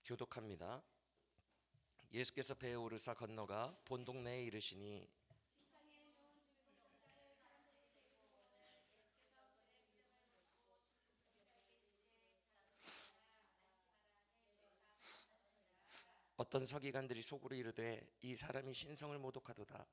교독합니다. 예수께서 배에 오르사 건너가 본 동네에 이르시니 어떤 서기관들이 속으로 이르되 이 사람이 신성을 모독하도다.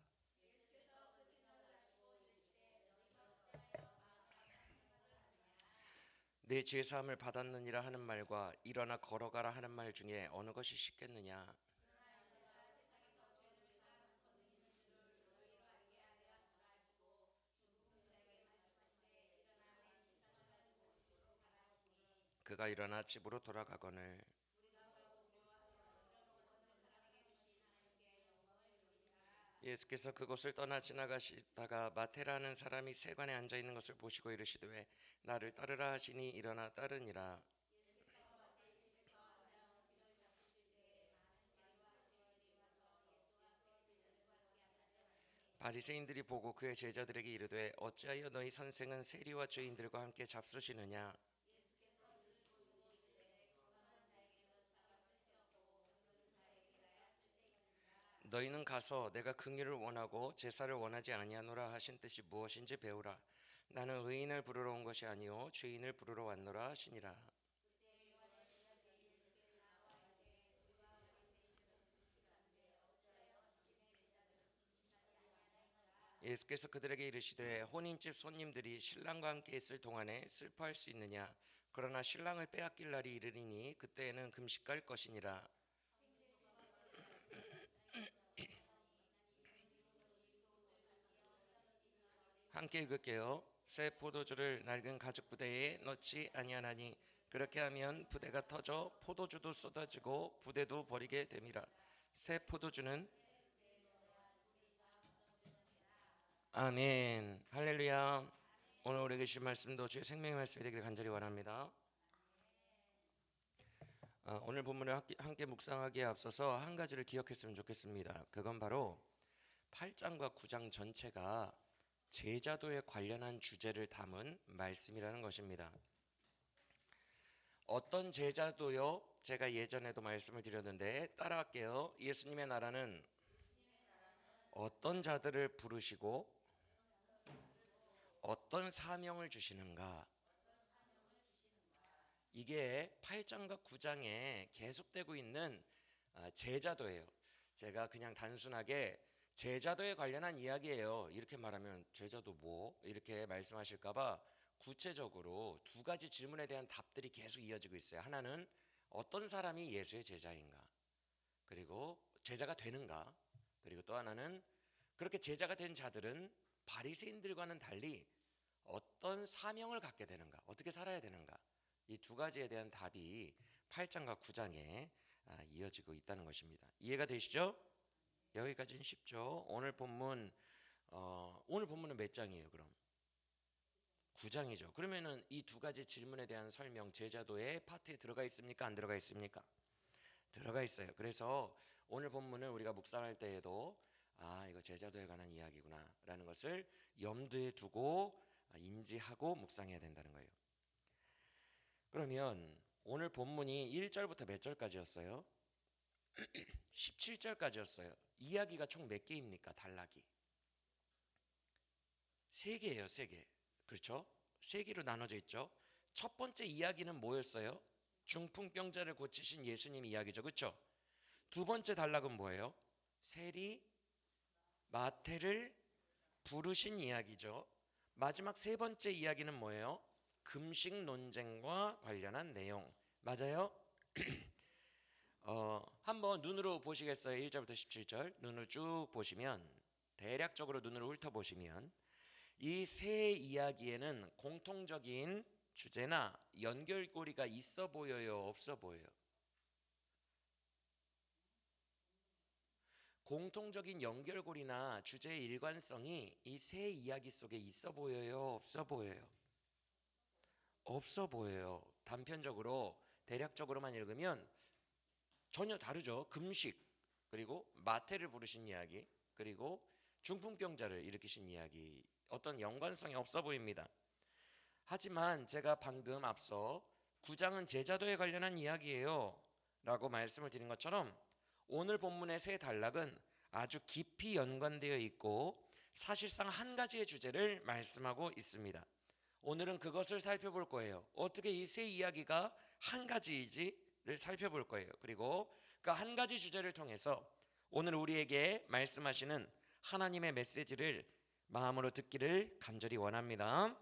내 죄 사함을 받았느니라 하는 말과 일어나 걸어가라 하는 말 중에 어느 것이 쉽겠느냐. 그가 일어나 집으로 돌아가거늘 예수께서 그곳을 떠나 지나가시다가 마테라는 사람이 세관에 앉아 있는 것을 보시고 이르시되 나를 따르라 하시니 일어나 따르니라. 바리새인들이 보고 그의 제자들에게 이르되 어찌하여 너희 선생은 세리와 죄인들과 함께 잡수시느냐. 너희는 가서 내가 긍휼을 원하고 제사를 원하지 아니하노라 하신 뜻이 무엇인지 배우라. 나는 의인을 부르러 온 것이 아니요 죄인을 부르러 왔노라 하시니라. 예수께서 그들에게 이르시되 혼인집 손님들이 신랑과 함께 있을 동안에 슬퍼할 수 있느냐. 그러나 신랑을 빼앗길 날이 이르리니 그때에는 금식할 것이니라. 함께 읽을게요. 새 포도주를 낡은 가죽 부대에 넣지 아니하나니 그렇게 하면 부대가 터져 포도주도 쏟아지고 부대도 버리게 됨이라. 새 포도주는 아멘 할렐루야. 오늘 우리에게 주신 말씀도 주의 생명의 말씀이 되기를 간절히 원합니다. 오늘 본문을 함께 묵상하기에 앞서서 한 가지를 기억했으면 좋겠습니다. 그건 바로 8장과 9장 전체가 제자도에 관련한 주제를 담은 말씀이라는 것입니다. 어떤 제자도요? 제가 예전에도 말씀을 드렸는데 따라할게요. 예수님의 나라는 어떤 자들을 부르시고 어떤 사명을 주시는가? 이게 8장과 9장에 계속되고 있는 제자도예요. 제가 그냥 단순하게 제자도에 관련한 이야기예요 이렇게 말하면 제자도 뭐? 이렇게 말씀하실까봐 구체적으로 두 가지 질문에 대한 답들이 계속 이어지고 있어요. 하나는 어떤 사람이 예수의 제자인가? 그리고 제자가 되는가? 그리고 또 하나는 그렇게 제자가 된 자들은 바리새인들과는 달리 어떤 사명을 갖게 되는가? 어떻게 살아야 되는가? 이 두 가지에 대한 답이 8장과 9장에 이어지고 있다는 것입니다. 이해가 되시죠? 여기까지는 쉽죠. 오늘 본문은 몇 장이에요? 그럼 9장이죠. 그러면은 이 두 가지 질문에 대한 설명 제자도의 파트에 들어가 있습니까? 안 들어가 있습니까? 들어가 있어요. 그래서 오늘 본문을 우리가 묵상할 때에도 이거 제자도에 관한 이야기구나 라는 것을 염두에 두고 인지하고 묵상해야 된다는 거예요. 그러면 오늘 본문이 1절부터 몇 절까지였어요? 17절까지였어요. 이야기가 총 몇 개입니까? 단락이 3개예요. 3개. 그렇죠? 3개로 나눠져 있죠. 첫 번째 이야기는 뭐였어요? 중풍병자를 고치신 예수님 이야기죠. 그렇죠? 두 번째 단락은 뭐예요? 세리 마태를 부르신 이야기죠. 마지막 세 번째 이야기는 뭐예요? 금식 논쟁과 관련한 내용. 맞아요? 한번 눈으로 보시겠어요? 1절부터 17절 눈을 쭉 보시면 대략적으로 눈으로 훑어보시면 이 세 이야기에는 공통적인 주제나 연결고리가 있어 보여요? 없어 보여요? 공통적인 연결고리나 주제의 일관성이 이 세 이야기 속에 있어 보여요? 없어 보여요? 없어 보여요. 단편적으로 대략적으로만 읽으면 전혀 다르죠. 금식, 그리고 마태를 부르신 이야기, 그리고 중풍병자를 일으키신 이야기, 어떤 연관성이 없어 보입니다. 하지만 제가 방금 앞서 9장은 제자도에 관련한 이야기예요. 라고 말씀을 드린 것처럼 오늘 본문의 세 단락은 아주 깊이 연관되어 있고 사실상 한 가지의 주제를 말씀하고 있습니다. 오늘은 그것을 살펴볼 거예요. 어떻게 이 세 이야기가 한 가지이지를 살펴볼 거예요. 그리고 그 한 가지 주제를 통해서 오늘 우리에게 말씀하시는 하나님의 메시지를 마음으로 듣기를 간절히 원합니다.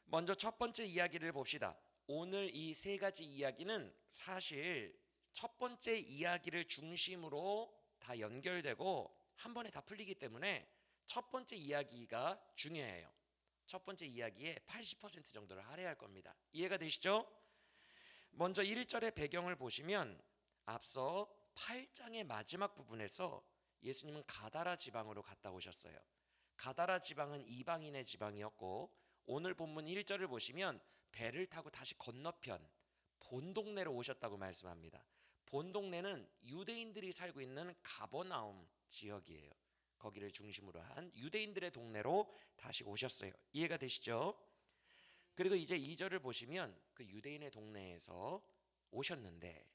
먼저 첫 번째 이야기를 봅시다. 오늘 이 세 가지 이야기는 사실 첫 번째 이야기를 중심으로 다 연결되고 한 번에 다 풀리기 때문에 첫 번째 이야기가 중요해요. 첫 번째 이야기의 80% 정도를 할애할 겁니다. 이해가 되시죠? 먼저 1절의 배경을 보시면 앞서 8장의 마지막 부분에서 예수님은 가다라 지방으로 갔다 오셨어요. 가다라 지방은 이방인의 지방이었고 오늘 본문 1절을 보시면 배를 타고 다시 건너편 본 동네로 오셨다고 말씀합니다. 본 동네는 유대인들이 살고 있는 가버나움 지역이에요. 거기를 중심으로 한 유대인들의 동네로 다시 오셨어요. 이해가 되시죠? 그리고 이제 2절을 보시면 그 유대인의 동네에서 오셨는데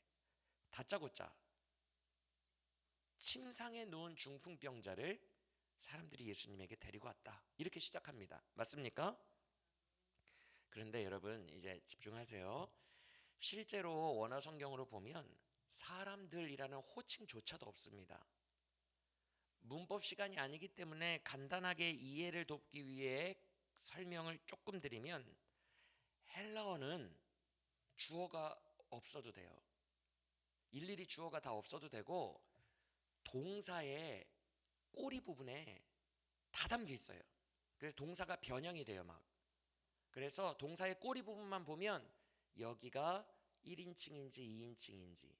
다짜고짜 침상에 누운 중풍병자를 사람들이 예수님에게 데리고 왔다. 이렇게 시작합니다. 맞습니까? 그런데 여러분 이제 집중하세요. 실제로 원어 성경으로 보면 사람들이라는 호칭조차도 없습니다. 문법 시간이 아니기 때문에 간단하게 이해를 돕기 위해 설명을 조금 드리면 헬라어는 주어가 없어도 돼요. 일일이 주어가 다 없어도 되고 동사의 꼬리 부분에 다 담겨 있어요. 그래서 동사가 변형이 돼요 막. 그래서 동사의 꼬리 부분만 보면 여기가 1인칭인지 2인칭인지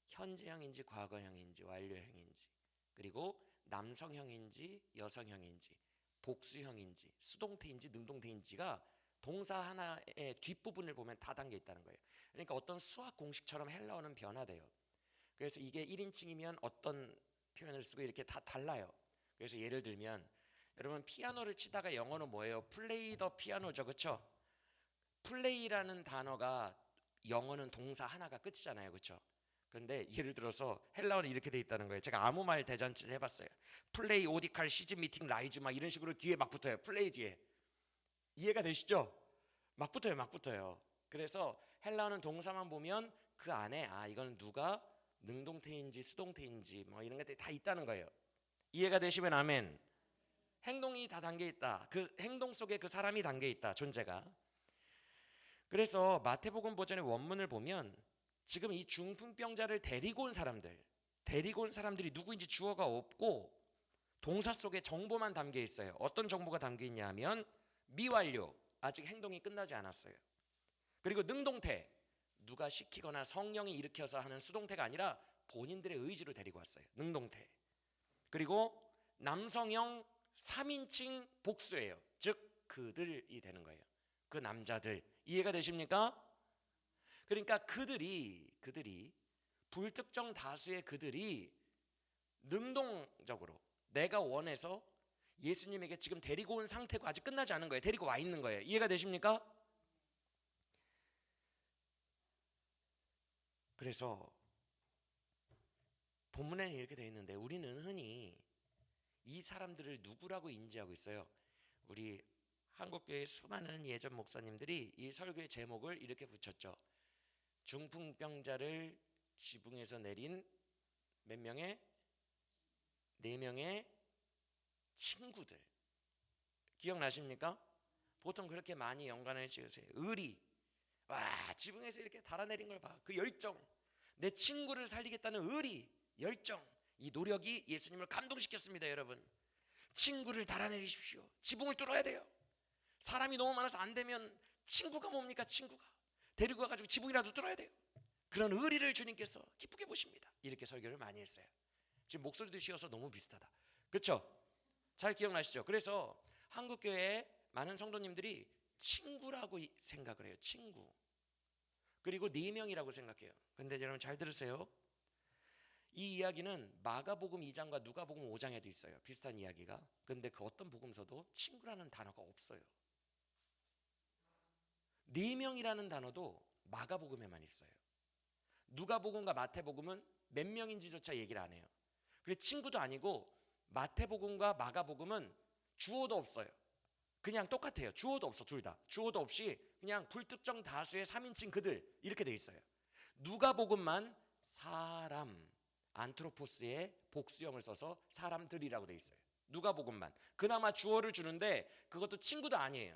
현재형인지 과거형인지 완료형인지 그리고 남성형인지 여성형인지 복수형인지 수동태인지 능동태인지가 동사 하나의 뒷부분을 보면 다 담겨 있다는 거예요. 그러니까 어떤 수학 공식처럼 헬라어는 변화돼요. 그래서 이게 1인칭이면 어떤 표현을 쓰고 이렇게 다 달라요. 그래서 예를 들면 여러분 피아노를 치다가 영어는 뭐예요? 플레이 더 피아노죠. 그렇죠? 플레이라는 단어가 영어는 동사 하나가 끝이잖아요. 그렇죠? 그런데 예를 들어서 헬라어는 이렇게 돼 있다는 거예요. 제가 아무 말 대잔치를 해봤어요. 플레이, 오디칼, 시즌 미팅, 라이즈 막 이런 식으로 뒤에 막 붙어요. 플레이 뒤에. 이해가 되시죠? 막 붙어요. 막 붙어요. 그래서 헬라어는 동사만 보면 그 안에 이건 누가 능동태인지 수동태인지 뭐 이런 것들이 다 있다는 거예요. 이해가 되시면 아멘. 행동이 다 담겨 있다. 그 행동 속에 그 사람이 담겨 있다. 존재가. 그래서 마태복음 버전의 원문을 보면 지금 이 중풍병자를 데리고 온 사람들이 누구인지 주어가 없고 동사 속에 정보만 담겨 있어요. 어떤 정보가 담겨 있냐 하면 미완료, 아직 행동이 끝나지 않았어요. 그리고 능동태, 누가 시키거나 성령이 일으켜서 하는 수동태가 아니라 본인들의 의지로 데리고 왔어요. 능동태. 그리고 남성형 3인칭 복수예요. 즉 그들이 되는 거예요. 그 남자들. 이해가 되십니까? 그러니까 그들이 불특정 다수의 그들이 능동적으로 내가 원해서 예수님에게 지금 데리고 온 상태고 아직 끝나지 않은 거예요. 데리고 와 있는 거예요. 이해가 되십니까? 그래서 본문에는 이렇게 되어 있는데 우리는 흔히 이 사람들을 누구라고 인지하고 있어요? 우리 한국교회 수많은 예전 목사님들이 이 설교의 제목을 이렇게 붙였죠. 중풍병자를 지붕에서 내린 몇 명의? 4명의 친구들. 기억나십니까? 보통 그렇게 많이 연관을 지으세요. 의리. 와, 지붕에서 이렇게 달아내린 걸 봐. 그 열정. 내 친구를 살리겠다는 의리, 열정. 이 노력이 예수님을 감동시켰습니다, 여러분. 친구를 달아내리십시오. 지붕을 뚫어야 돼요. 사람이 너무 많아서 안 되면 친구가 뭡니까? 친구가 데리고 가가지고 지붕이라도 뚫어야 돼요. 그런 의리를 주님께서 기쁘게 보십니다. 이렇게 설교를 많이 했어요. 지금 목소리도 쉬어서 너무 비슷하다. 그렇죠? 잘 기억나시죠? 그래서 한국교회에 많은 성도님들이 친구라고 생각을 해요. 친구. 그리고 4명이라고 생각해요. 근데 여러분 잘 들으세요. 이 이야기는 마가복음 2장과 누가복음 5장에도 있어요. 비슷한 이야기가. 근데 그 어떤 복음서도 친구라는 단어가 없어요. 4명이라는 단어도 마가복음에만 있어요. 누가복음과 마태복음은 몇 명인지조차 얘기를 안 해요. 그리고 친구도 아니고 마태복음과 마가복음은 주어도 없어요. 그냥 똑같아요. 주어도 없어. 둘 다 주어도 없이 그냥 불특정 다수의 3인칭 그들 이렇게 돼 있어요. 누가복음만 사람 안트로포스의 복수형을 써서 사람들이라고 돼 있어요. 누가복음만 그나마 주어를 주는데 그것도 친구도 아니에요.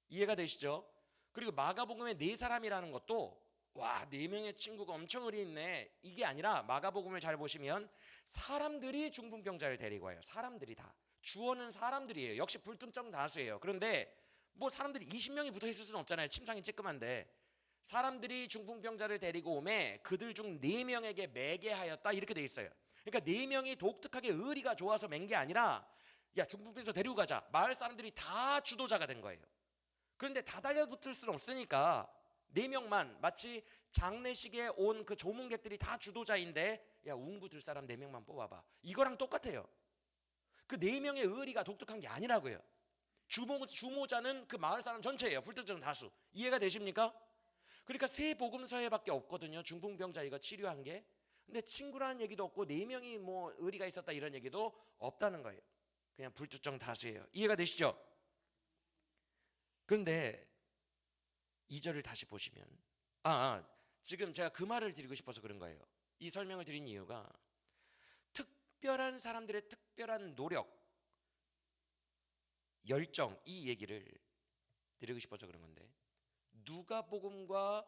이해가 되시죠? 그리고 마가복음의 네 사람이라는 것도 와, 네 명의 친구가 엄청 의리 있네. 이게 아니라 마가복음을 잘 보시면 사람들이 중풍병자를 데리고 와요. 사람들이 다. 주어는 사람들이에요. 역시 불특정 다수예요. 그런데 뭐 사람들이 20명이 붙어 있을 수는 없잖아요. 침상이 쬐끄만데. 사람들이 중풍병자를 데리고 오매 그들 중 4명에게 매게하였다 이렇게 돼 있어요. 그러니까 4명이 독특하게 의리가 좋아서 맨 게 아니라 야, 중풍병자 데리고 가자. 마을 사람들이 다 주도자가 된 거예요. 그런데 다 달려붙을 수는 없으니까 4명만 마치 장례식에 온 그 조문객들이 다 주도자인데 야, 웅구 들 사람 4명만 뽑아봐. 이거랑 똑같아요. 그 4명의 의리가 독특한 게 아니라고요. 주모자는 그 마을 사람 전체예요. 불특정 다수. 이해가 되십니까? 그러니까 세 복음서에밖에 없거든요. 중풍병자 이거 치료한 게. 근데 친구라는 얘기도 없고 4명이 뭐 의리가 있었다 이런 얘기도 없다는 거예요. 그냥 불특정 다수예요. 이해가 되시죠? 그런데 2절을 다시 보시면 지금 제가 그 말을 드리고 싶어서 그런 거예요. 이 설명을 드린 이유가 특별한 사람들의 특별한 노력, 열정 이 얘기를 드리고 싶어서 그런 건데 누가복음과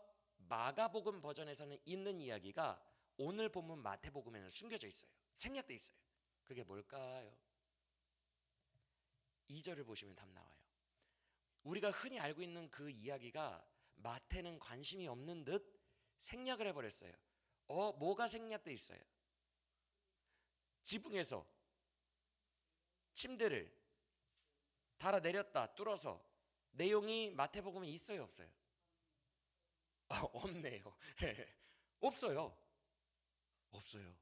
마가복음 버전에서는 있는 이야기가 오늘 본문 마태복음에는 숨겨져 있어요. 생략돼 있어요. 그게 뭘까요? 2절을 보시면 답 나와요. 우리가 흔히 알고 있는 그 이야기가 마태는 관심이 없는 듯 생략을 해버렸어요. 뭐가 생략돼 있어요? 지붕에서 침대를 달아내렸다 뚫어서 내용이 마태복음에 있어요 없어요? 없네요. 없어요.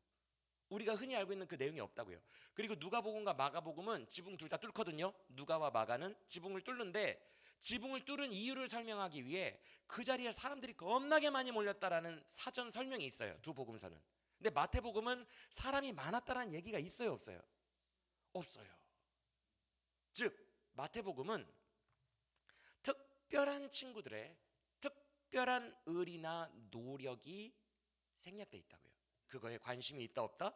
우리가 흔히 알고 있는 그 내용이 없다고요. 그리고 누가복음과 마가복음은 지붕 둘 다 뚫거든요. 누가와 마가는 지붕을 뚫는데 지붕을 뚫은 이유를 설명하기 위해 그 자리에 사람들이 겁나게 많이 몰렸다라는 사전 설명이 있어요. 두 복음서는. 근데 마태복음은 사람이 많았다라는 얘기가 있어요 없어요? 없어요. 즉 마태복음은 특별한 친구들의 특별한 의리나 노력이 생략돼 있다고요. 그거에 관심이 있다 없다?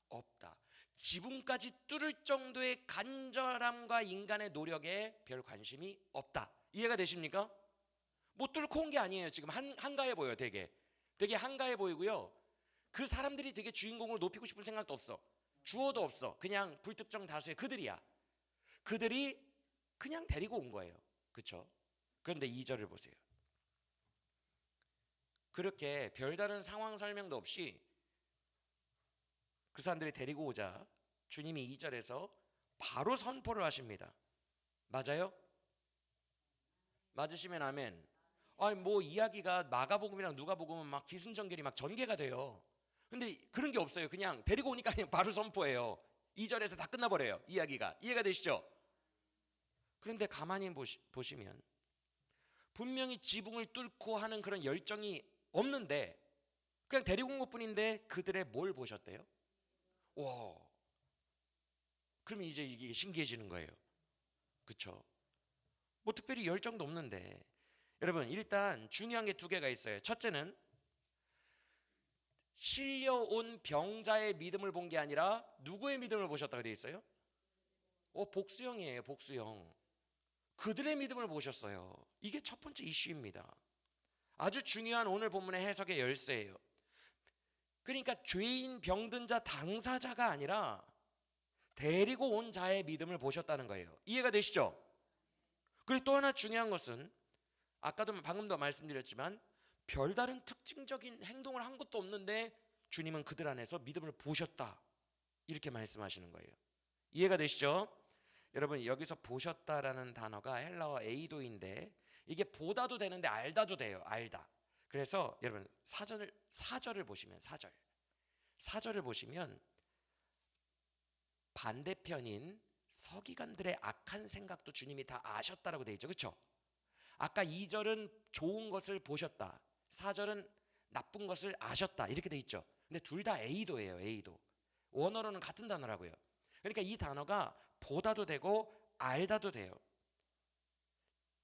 없다. 지붕까지 뚫을 정도의 간절함과 인간의 노력에 별 관심이 없다. 이해가 되십니까? 못 뚫고 온 게 아니에요. 지금 한가해 보여요. 되게 한가해 보이고요. 그 사람들이 되게 주인공을 높이고 싶은 생각도 없어. 주어도 없어. 그냥 불특정 다수의 그들이야. 그들이 그냥 데리고 온 거예요. 그렇죠? 그런데 2절을 보세요. 그렇게 별다른 상황 설명도 없이 그 사람들이 데리고 오자 주님이 2절에서 바로 선포를 하십니다. 맞아요? 맞으시면 아멘. 뭐 이야기가 마가복음이랑 누가복음은 막 기승전결이 막 전개가 돼요. 근데 그런 게 없어요. 그냥 데리고 오니까 그냥 바로 선포해요. 2절에서 다 끝나버려요. 이야기가. 이해가 되시죠? 그런데 가만히 보시면 분명히 지붕을 뚫고 하는 그런 열정이 없는데 그냥 데리고 온 것뿐인데 그들의 뭘 보셨대요? 와, 그러면 이제 이게 신기해지는 거예요. 그렇죠? 뭐 특별히 열정도 없는데 여러분 일단 중요한 게 2개가 있어요. 첫째는 실려온 병자의 믿음을 본 게 아니라 누구의 믿음을 보셨다고 되어 있어요? 복수형이에요. 복수형. 그들의 믿음을 보셨어요. 이게 첫 번째 이슈입니다. 아주 중요한 오늘 본문의 해석의 열쇠예요. 그러니까 죄인 병든 자 당사자가 아니라 데리고 온 자의 믿음을 보셨다는 거예요. 이해가 되시죠? 그리고 또 하나 중요한 것은 방금도 말씀드렸지만 별다른 특징적인 행동을 한 것도 없는데 주님은 그들 안에서 믿음을 보셨다 이렇게 말씀하시는 거예요. 이해가 되시죠? 여러분 여기서 보셨다라는 단어가 헬라어 에이도인데 이게 보다도 되는데 알다도 돼요. 알다. 그래서 여러분 사절을 보시면 4절을 보시면 반대편인 서기관들의 악한 생각도 주님이 다 아셨다라고 되어 있죠. 그렇죠? 아까 2절은 좋은 것을 보셨다. 4절은 나쁜 것을 아셨다 이렇게 돼 있죠. 근데 둘 다 A도예요. A도. 원어로는 같은 단어라고요. 그러니까 이 단어가 보다도 되고 알다도 돼요.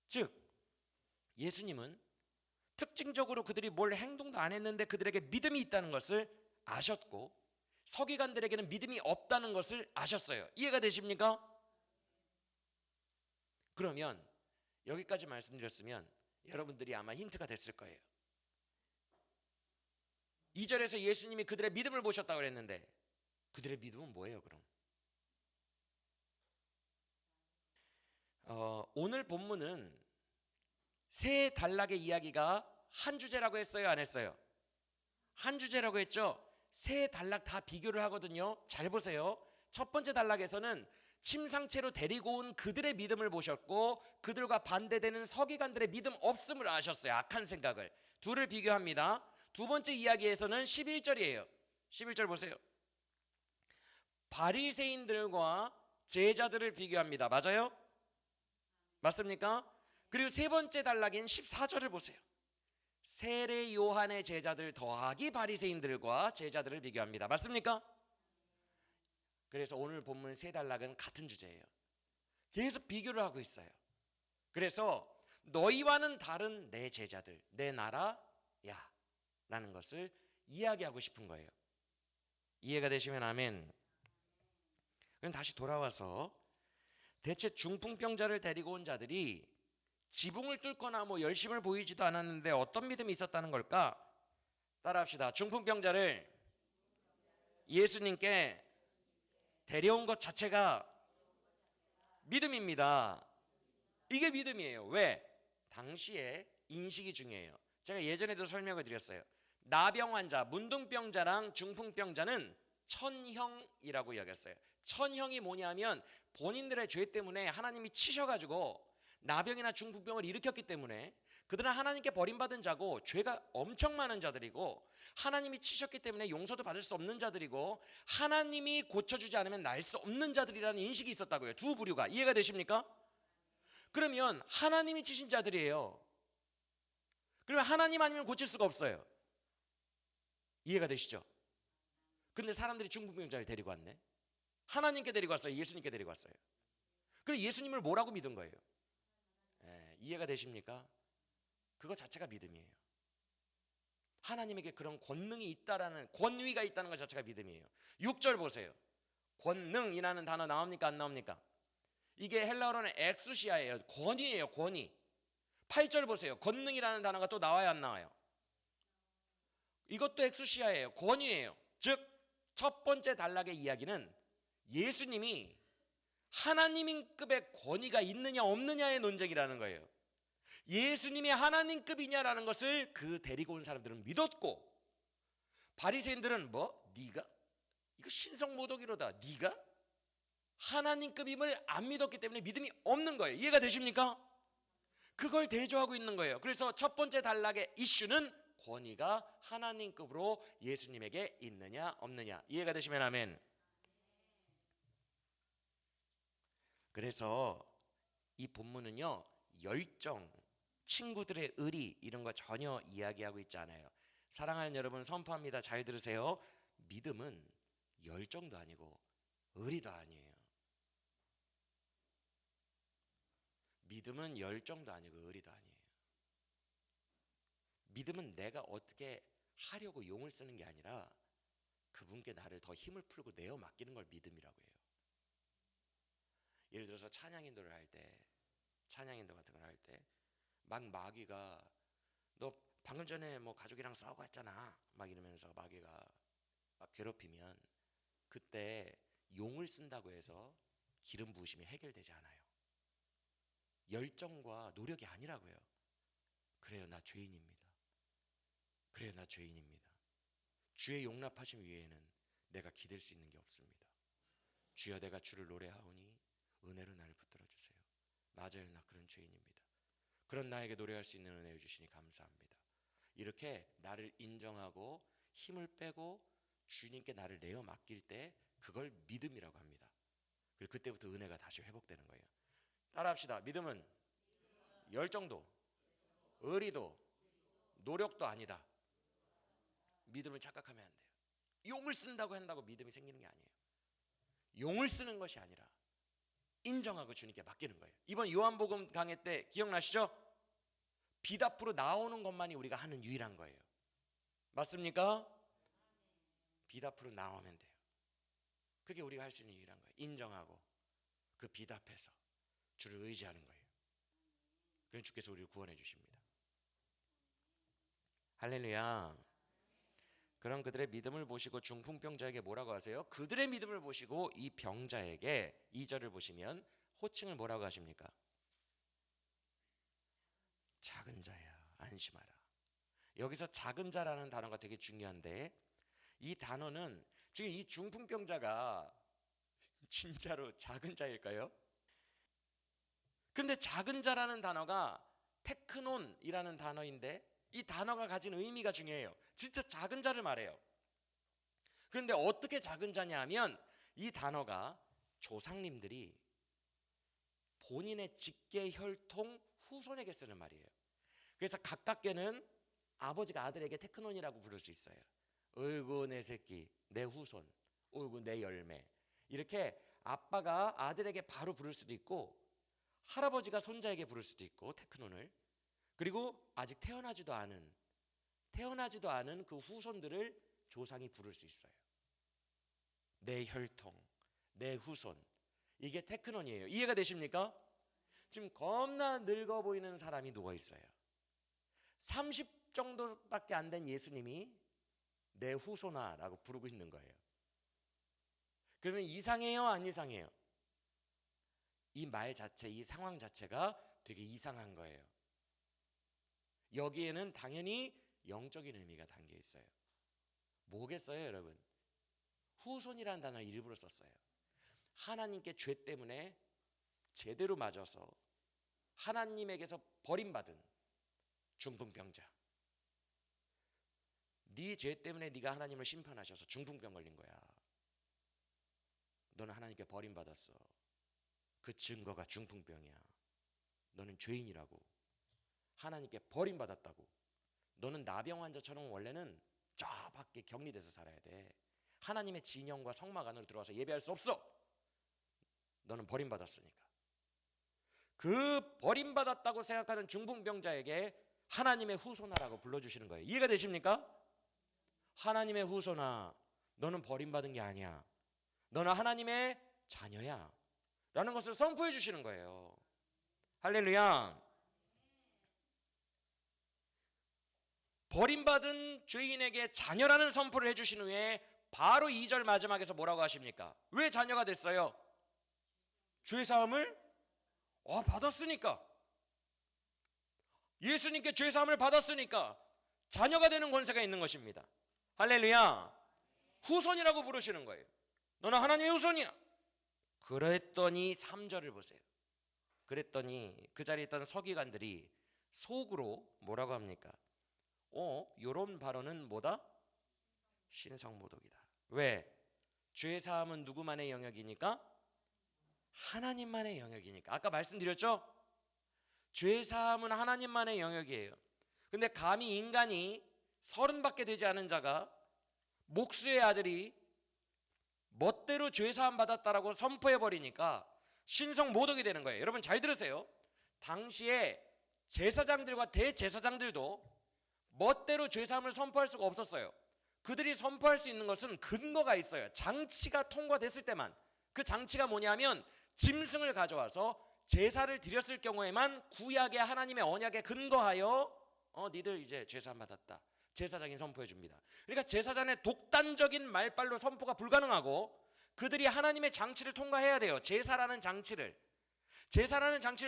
즉 예수님은 특징적으로 그들이 뭘 행동도 안 했는데 그들에게 믿음이 있다는 것을 아셨고, 서기관들에게는 믿음이 없다는 것을 아셨어요. 이해가 되십니까? 그러면 여기까지 말씀드렸으면 여러분들이 아마 힌트가 됐을 거예요. 2절에서 예수님이 그들의 믿음을 보셨다고 그랬는데 그들의 믿음은 뭐예요 그럼? 오늘 본문은 세 단락의 이야기가 한 주제라고 했어요 안 했어요? 한 주제라고 했죠. 세 단락 다 비교를 하거든요. 잘 보세요. 첫 번째 단락에서는 침상채로 데리고 온 그들의 믿음을 보셨고, 그들과 반대되는 서기관들의 믿음 없음을 아셨어요. 악한 생각을. 둘을 비교합니다. 두 번째 이야기에서는 11절이에요 11절 보세요. 바리새인들과 제자들을 비교합니다. 맞아요? 맞습니까? 그리고 세 번째 단락인 14절을 보세요. 세례 요한의 제자들 더하기 바리새인들과 제자들을 비교합니다. 맞습니까? 그래서 오늘 본문 세 단락은 같은 주제예요. 계속 비교를 하고 있어요. 그래서 너희와는 다른 내 제자들, 내 나라야 라는 것을 이야기하고 싶은 거예요. 이해가 되시면 아멘. 그럼 다시 돌아와서 대체 중풍병자를 데리고 온 자들이 지붕을 뚫거나 열심을 보이지도 않았는데 어떤 믿음이 있었다는 걸까? 따라합시다. 중풍병자를 예수님께 데려온 것 자체가 믿음입니다. 이게 믿음이에요. 왜? 당시에 인식이 중요해요. 제가 예전에도 설명을 드렸어요. 나병 환자, 문둥병자랑 중풍병자는 천형이라고 여겼어요. 천형이 뭐냐면 본인들의 죄 때문에 하나님이 치셔가지고 나병이나 중풍병을 일으켰기 때문에 그들은 하나님께 버림받은 자고 죄가 엄청 많은 자들이고, 하나님이 치셨기 때문에 용서도 받을 수 없는 자들이고, 하나님이 고쳐주지 않으면 날 수 없는 자들이라는 인식이 있었다고요. 두 부류가. 이해가 되십니까? 그러면 하나님이 치신 자들이에요. 그러면 하나님 아니면 고칠 수가 없어요. 이해가 되시죠? 근데 사람들이 중풍병자를 데리고 왔네. 하나님께 데리고 왔어요? 예수님께 데리고 왔어요? 그럼 예수님을 뭐라고 믿은 거예요? 이해가 되십니까? 그거 자체가 믿음이에요. 하나님에게 그런 권능이 있다라는, 권위가 있다는 것 자체가 믿음이에요. 6절 보세요. 권능이라는 단어 나옵니까 안 나옵니까? 이게 헬라어로는 엑수시아예요. 권위예요. 권위. 8절 보세요. 권능이라는 단어가 또 나와요 안 나와요? 이것도 엑수시아예요. 권위예요. 즉 첫 번째 단락의 이야기는 예수님이 하나님급의 권위가 있느냐 없느냐의 논쟁이라는 거예요. 예수님이 하나님급이냐라는 것을 그 데리고 온 사람들은 믿었고, 바리새인들은 네가 이거 신성모독이로다, 네가 하나님급임을 안 믿었기 때문에 믿음이 없는 거예요. 이해가 되십니까? 그걸 대조하고 있는 거예요. 그래서 첫 번째 단락의 이슈는 권위가 하나님급으로 예수님에게 있느냐 없느냐. 이해가 되시면 아멘. 그래서 이 본문은요, 열정, 친구들의 의리 이런 거 전혀 이야기하고 있지 않아요. 사랑하는 여러분 선포합니다. 잘 들으세요. 믿음은 열정도 아니고 의리도 아니에요. 믿음은 열정도 아니고 의리도 아니에요. 믿음은 내가 어떻게 하려고 용을 쓰는 게 아니라 그분께 나를 더 힘을 풀고 내어 맡기는 걸 믿음이라고 해요. 예를 들어서 찬양인도를 할 때, 찬양인도 같은 걸 할 때 막 마귀가 너 방금 전에 가족이랑 싸우고 왔잖아 막 이러면서 마귀가 막 괴롭히면, 그때 용을 쓴다고 해서 기름 부으심이 해결되지 않아요. 열정과 노력이 아니라고요. 그래요, 나 죄인입니다. 그래요, 나 죄인입니다. 주의 용납하심 위에는 내가 기댈 수 있는 게 없습니다. 주여 내가 주를 노래하오니 은혜로 나를 붙들어 주세요. 맞아요, 나 그런 죄인입니다. 그런 나에게 노래할 수 있는 은혜를 주시니 감사합니다. 이렇게 나를 인정하고 힘을 빼고 주님께 나를 내어 맡길 때 그걸 믿음이라고 합니다. 그리고 그때부터 은혜가 다시 회복되는 거예요. 따라합시다. 믿음은 열정도, 의리도, 노력도 아니다. 믿음을 착각하면 안 돼요. 용을 쓴다고 한다고 믿음이 생기는 게 아니에요. 용을 쓰는 것이 아니라 인정하고 주님께 맡기는 거예요. 이번 요한복음 강해 때 기억나시죠? 빛 앞으로 나오는 것만이 우리가 하는 유일한 거예요. 맞습니까? 빛 앞으로 나오면 돼요. 그게 우리가 할 수 있는 유일한 거예요. 인정하고 그 빛 앞에서 주를 의지하는 거예요. 그럼 주께서 우리를 구원해 주십니다. 할렐루야. 그런 그들의 믿음을 보시고 중풍병자에게 뭐라고 하세요? 그들의 믿음을 보시고 이 병자에게 2절을 보시면 호칭을 뭐라고 하십니까? 작은 자야, 안심하라. 여기서 작은 자라는 단어가 되게 중요한데, 이 단어는 지금 이 중풍병자가 진짜로 작은 자일까요? 근데 작은 자라는 단어가 테크논이라는 단어인데, 이 단어가 가진 의미가 중요해요. 진짜 작은 자를 말해요. 그런데 어떻게 작은 자냐 하면, 이 단어가 조상님들이 본인의 직계 혈통 후손에게 쓰는 말이에요. 그래서 가깝게는 아버지가 아들에게 테크논이라고 부를 수 있어요. 어이구 내 새끼, 내 후손, 어이구 내 열매. 이렇게 아빠가 아들에게 바로 부를 수도 있고, 할아버지가 손자에게 부를 수도 있고, 테크논을. 그리고 아직 태어나지도 않은 그 후손들을 조상이 부를 수 있어요. 내 혈통, 내 후손. 이게 테크논이에요. 이해가 되십니까? 지금 겁나 늙어 보이는 사람이 누워 있어요. 30 정도밖에 안 된 예수님이 내 후손아라고 부르고 있는 거예요. 그러면 이상해요, 안 이상해요? 이 말 자체, 이 상황 자체가 되게 이상한 거예요. 여기에는 당연히 영적인 의미가 담겨 있어요. 뭐겠어요, 여러분? 후손이라는 단어를 일부러 썼어요. 하나님께 죄 때문에 제대로 맞아서 하나님에게서 버림받은 중풍병자. 네 죄 때문에 네가 하나님을 심판하셔서 중풍병 걸린 거야. 너는 하나님께 버림받았어. 그 증거가 중풍병이야. 너는 죄인이라고. 하나님께 버림받았다고. 너는 나병 환자처럼 원래는 저 밖에 격리돼서 살아야 돼. 하나님의 진영과 성막 안으로 들어와서 예배할 수 없어. 너는 버림받았으니까. 그 버림받았다고 생각하는 중풍병자에게 하나님의 후손아라고 불러주시는 거예요. 이해가 되십니까? 하나님의 후손아, 너는 버림받은 게 아니야. 너는 하나님의 자녀야 라는 것을 선포해 주시는 거예요. 할렐루야. 버림받은 죄인에게 자녀라는 선포를 해주신 후에 바로 2절 마지막에서 뭐라고 하십니까? 왜 자녀가 됐어요? 죄사함을 받았으니까. 예수님께 죄사함을 받았으니까 자녀가 되는 권세가 있는 것입니다. 할렐루야. 후손이라고 부르시는 거예요. 너는 하나님의 후손이야. 그랬더니 3절을 보세요. 그랬더니 그 자리에 있던 서기관들이 속으로 뭐라고 합니까? 요런 발언은 뭐다? 신성모독이다. 왜? 죄사함은 누구만의 영역이니까? 하나님만의 영역이니까. 아까 말씀드렸죠? 죄사함은 하나님만의 영역이에요. 근데 감히 인간이 30밖에 되지 않은 자가 목수의 아들이 멋대로 죄사함 받았다라고 선포해버리니까 신성모독이 되는 거예요. 여러분 잘 들으세요. 당시에 제사장들과 대제사장들도 멋대로 죄사함을 선포할 수가 없었어요. 그들이 선포할 수 있는 것은 근거가 있어요. 장치가 통과됐을 때만. 그 장치가 뭐냐면 짐승을 가져와서 제사를 드렸을 경우에만 구약의 하나님의 언약에 근거하여 니들 이제 죄사함 받았다. 제사장이 선포해 줍니다. 그러니까 제사장의 독단적인 말발로 선포가 불가능하고 그들이 하나님의 장치를 통과해야 돼요. 제사라는 장치를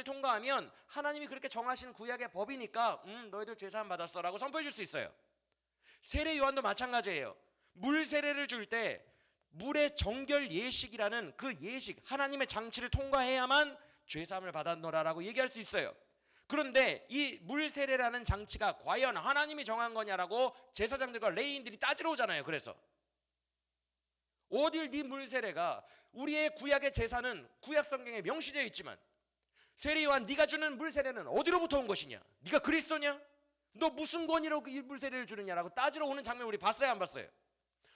통과하면 하나님이 그렇게 정하신 구약의 법이니까 너희들 죄사함 받았어 라고 선포해 줄 수 있어요. 세례 요한도 마찬가지예요. 물 세례를 줄 때 물의 정결 예식이라는 그 예식, 하나님의 장치를 통과해야만 죄사함을 받았노라라고 얘기할 수 있어요. 그런데 이 물 세례라는 장치가 과연 하나님이 정한 거냐라고 제사장들과 레위인들이 따지러 오잖아요. 그래서 어딜 네 물 세례가, 우리의 구약의 제사는 구약 성경에 명시되어 있지만 세례 요한 네가 주는 물 세례는 어디로부터 온 것이냐? 네가 그리스도냐? 너 무슨 권위로 그 물세례를 주느냐라고 따지러 오는 장면 우리 봤어요, 안 봤어요?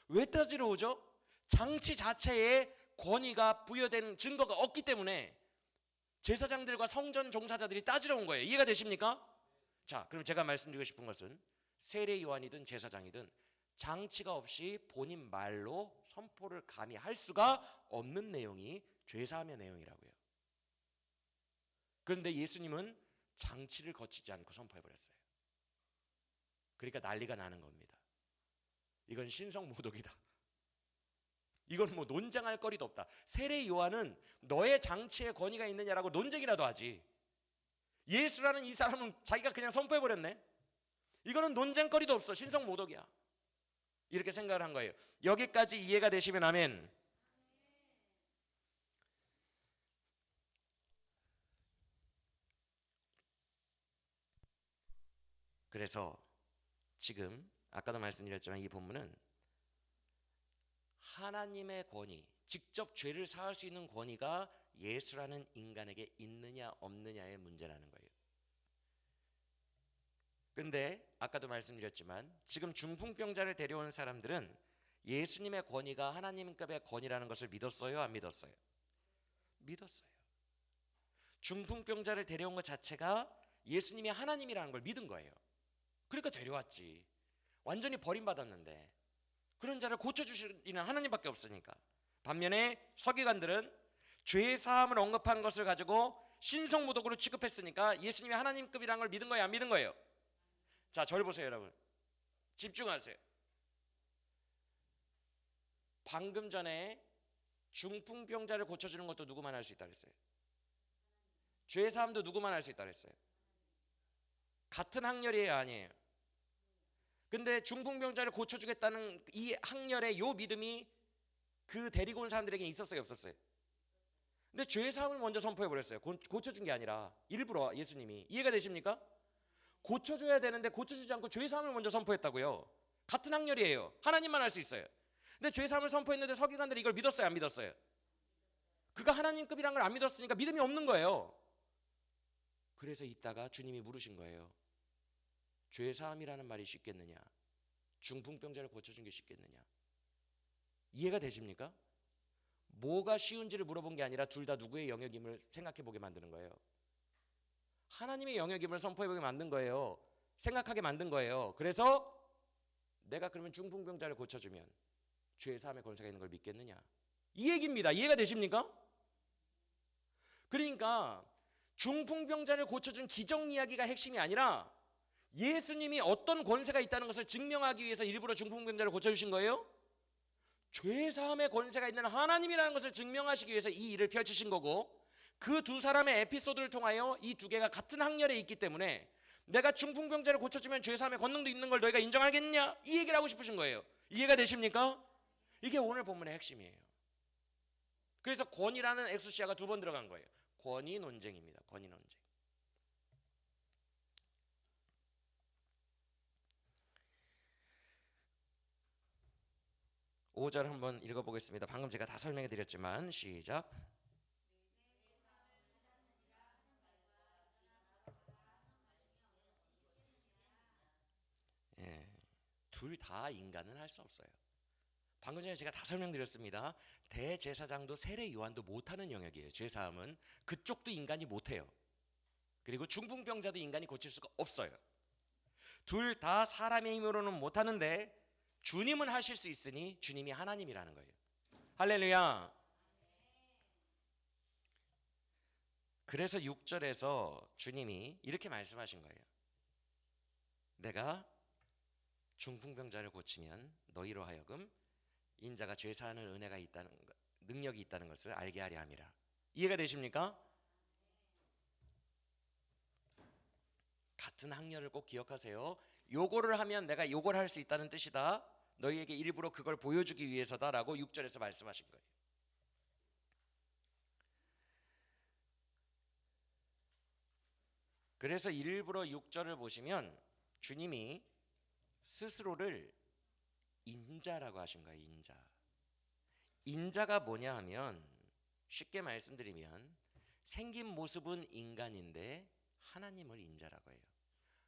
왜 따지러 오죠? 장치 자체에 권위가 부여된 증거가 없기 때문에 제사장들과 성전 종사자들이 따지러 온 거예요. 이해가 되십니까? 자, 그럼 제가 말씀드리고 싶은 것은 세례 요한이든 제사장이든 장치가 없이 본인 말로 선포를 감히 할 수가 없는 내용이 죄사함의 내용이라고요. 그런데 예수님은 장치를 거치지 않고 선포해버렸어요. 그러니까 난리가 나는 겁니다. 이건 신성모독이다. 이건 뭐 논쟁할 거리도 없다. 세례 요한은 너의 장치에 권위가 있느냐라고 논쟁이라도 하지. 예수라는 이 사람은 자기가 그냥 선포해버렸네. 이거는 논쟁거리도 없어. 신성모독이야. 이렇게 생각을 한 거예요. 여기까지 이해가 되시면 아멘. 그래서 지금 아까도 말씀드렸지만 이 본문은 하나님의 권위, 직접 죄를 사할 수 있는 권위가 예수라는 인간에게 있느냐 없느냐의 문제라는 거예요. 근데 아까도 말씀드렸지만 지금 중풍병자를 데려온 사람들은 예수님의 권위가 하나님급의 권위라는 것을 믿었어요, 안 믿었어요? 믿었어요. 중풍병자를 데려온 것 자체가 예수님이 하나님이라는 걸 믿은 거예요. 그러니까 데려왔지. 완전히 버림받았는데 그런 자를 고쳐주시는 하나님밖에 없으니까. 반면에 서기관들은 죄 사함을 언급한 것을 가지고 신성모독으로 취급했으니까 예수님이 하나님급이라는 걸 믿은 거예요, 안 믿은 거예요? 자, 저를 보세요, 여러분. 집중하세요. 방금 전에 중풍병자를 고쳐주는 것도 누구만 할 수 있다 그랬어요? 죄 사함도 누구만 할 수 있다 그랬어요? 같은 학렬이에요, 아니에요? 근데 중풍병자를 고쳐주겠다는 이 학렬의 요 믿음이 그 데리고 온 사람들에게 있었어요, 없었어요? 근데 죄 사함을 먼저 선포해 버렸어요. 고쳐준 게 아니라 일부러 예수님이. 이해가 되십니까? 고쳐줘야 되는데 고쳐주지 않고 죄 사함을 먼저 선포했다고요. 같은 학렬이에요. 하나님만 할 수 있어요. 근데 죄 사함을 선포했는데 서기관들이 이걸 믿었어요, 안 믿었어요? 그가 하나님급이란 걸 안 믿었으니까 믿음이 없는 거예요. 그래서 이따가 주님이 물으신 거예요. 죄 사함이라는 말이 쉽겠느냐? 중풍병자를 고쳐준 게 쉽겠느냐? 이해가 되십니까? 뭐가 쉬운지를 물어본 게 아니라 둘 다 누구의 영역임을 생각해 보게 만드는 거예요. 하나님의 영역임을 선포해 보게 만든 거예요. 생각하게 만든 거예요. 그래서 내가 그러면 중풍병자를 고쳐주면 죄 사함의 권세가 있는 걸 믿겠느냐? 이 얘기입니다. 이해가 되십니까? 그러니까 중풍병자를 고쳐준 기적 이야기가 핵심이 아니라 예수님이 어떤 권세가 있다는 것을 증명하기 위해서 일부러 중풍병자를 고쳐주신 거예요. 죄 사함의 권세가 있는 하나님이라는 것을 증명하시기 위해서 이 일을 펼치신 거고, 그 두 사람의 에피소드를 통하여 이 두 개가 같은 학렬에 있기 때문에 내가 중풍병자를 고쳐주면 죄 사함의 권능도 있는 걸 너희가 인정하겠냐? 이 얘기를 하고 싶으신 거예요. 이해가 되십니까? 이게 오늘 본문의 핵심이에요. 그래서 권위라는 엑수시아가 두 번 들어간 거예요. 권위 논쟁입니다. 권위 논쟁. 오 절 한번 읽어보겠습니다. 방금 제가 다 설명해 드렸지만 시작. 예, 둘 다 인간은 할 수 없어요. 방금 전에 제가 다 설명드렸습니다. 대제사장도 세례 요한도 못하는 영역이에요. 죄사함은 그쪽도 인간이 못해요. 그리고 중풍병자도 인간이 고칠 수가 없어요. 둘 다 사람의 힘으로는 못하는데 주님은 하실 수 있으니 주님이 하나님이라는 거예요. 할렐루야. 그래서 6절에서 주님이 이렇게 말씀하신 거예요. 내가 중풍병자를 고치면 너희로 하여금 인자가 죄 사하는 은혜가 있다는 것, 능력이 있다는 것을 알게 하려 함이라. 이해가 되십니까? 같은 학렬을 꼭 기억하세요. 요거를 하면 내가 요걸 할 수 있다는 뜻이다. 너희에게 일부러 그걸 보여주기 위해서다라고 6절에서 말씀하신 거예요. 그래서 일부러 6절을 보시면 주님이 스스로를 인자라고 하신 거예요. 인자. 인자가 뭐냐 하면 쉽게 말씀드리면 생긴 모습은 인간인데 하나님을 인자라고 해요.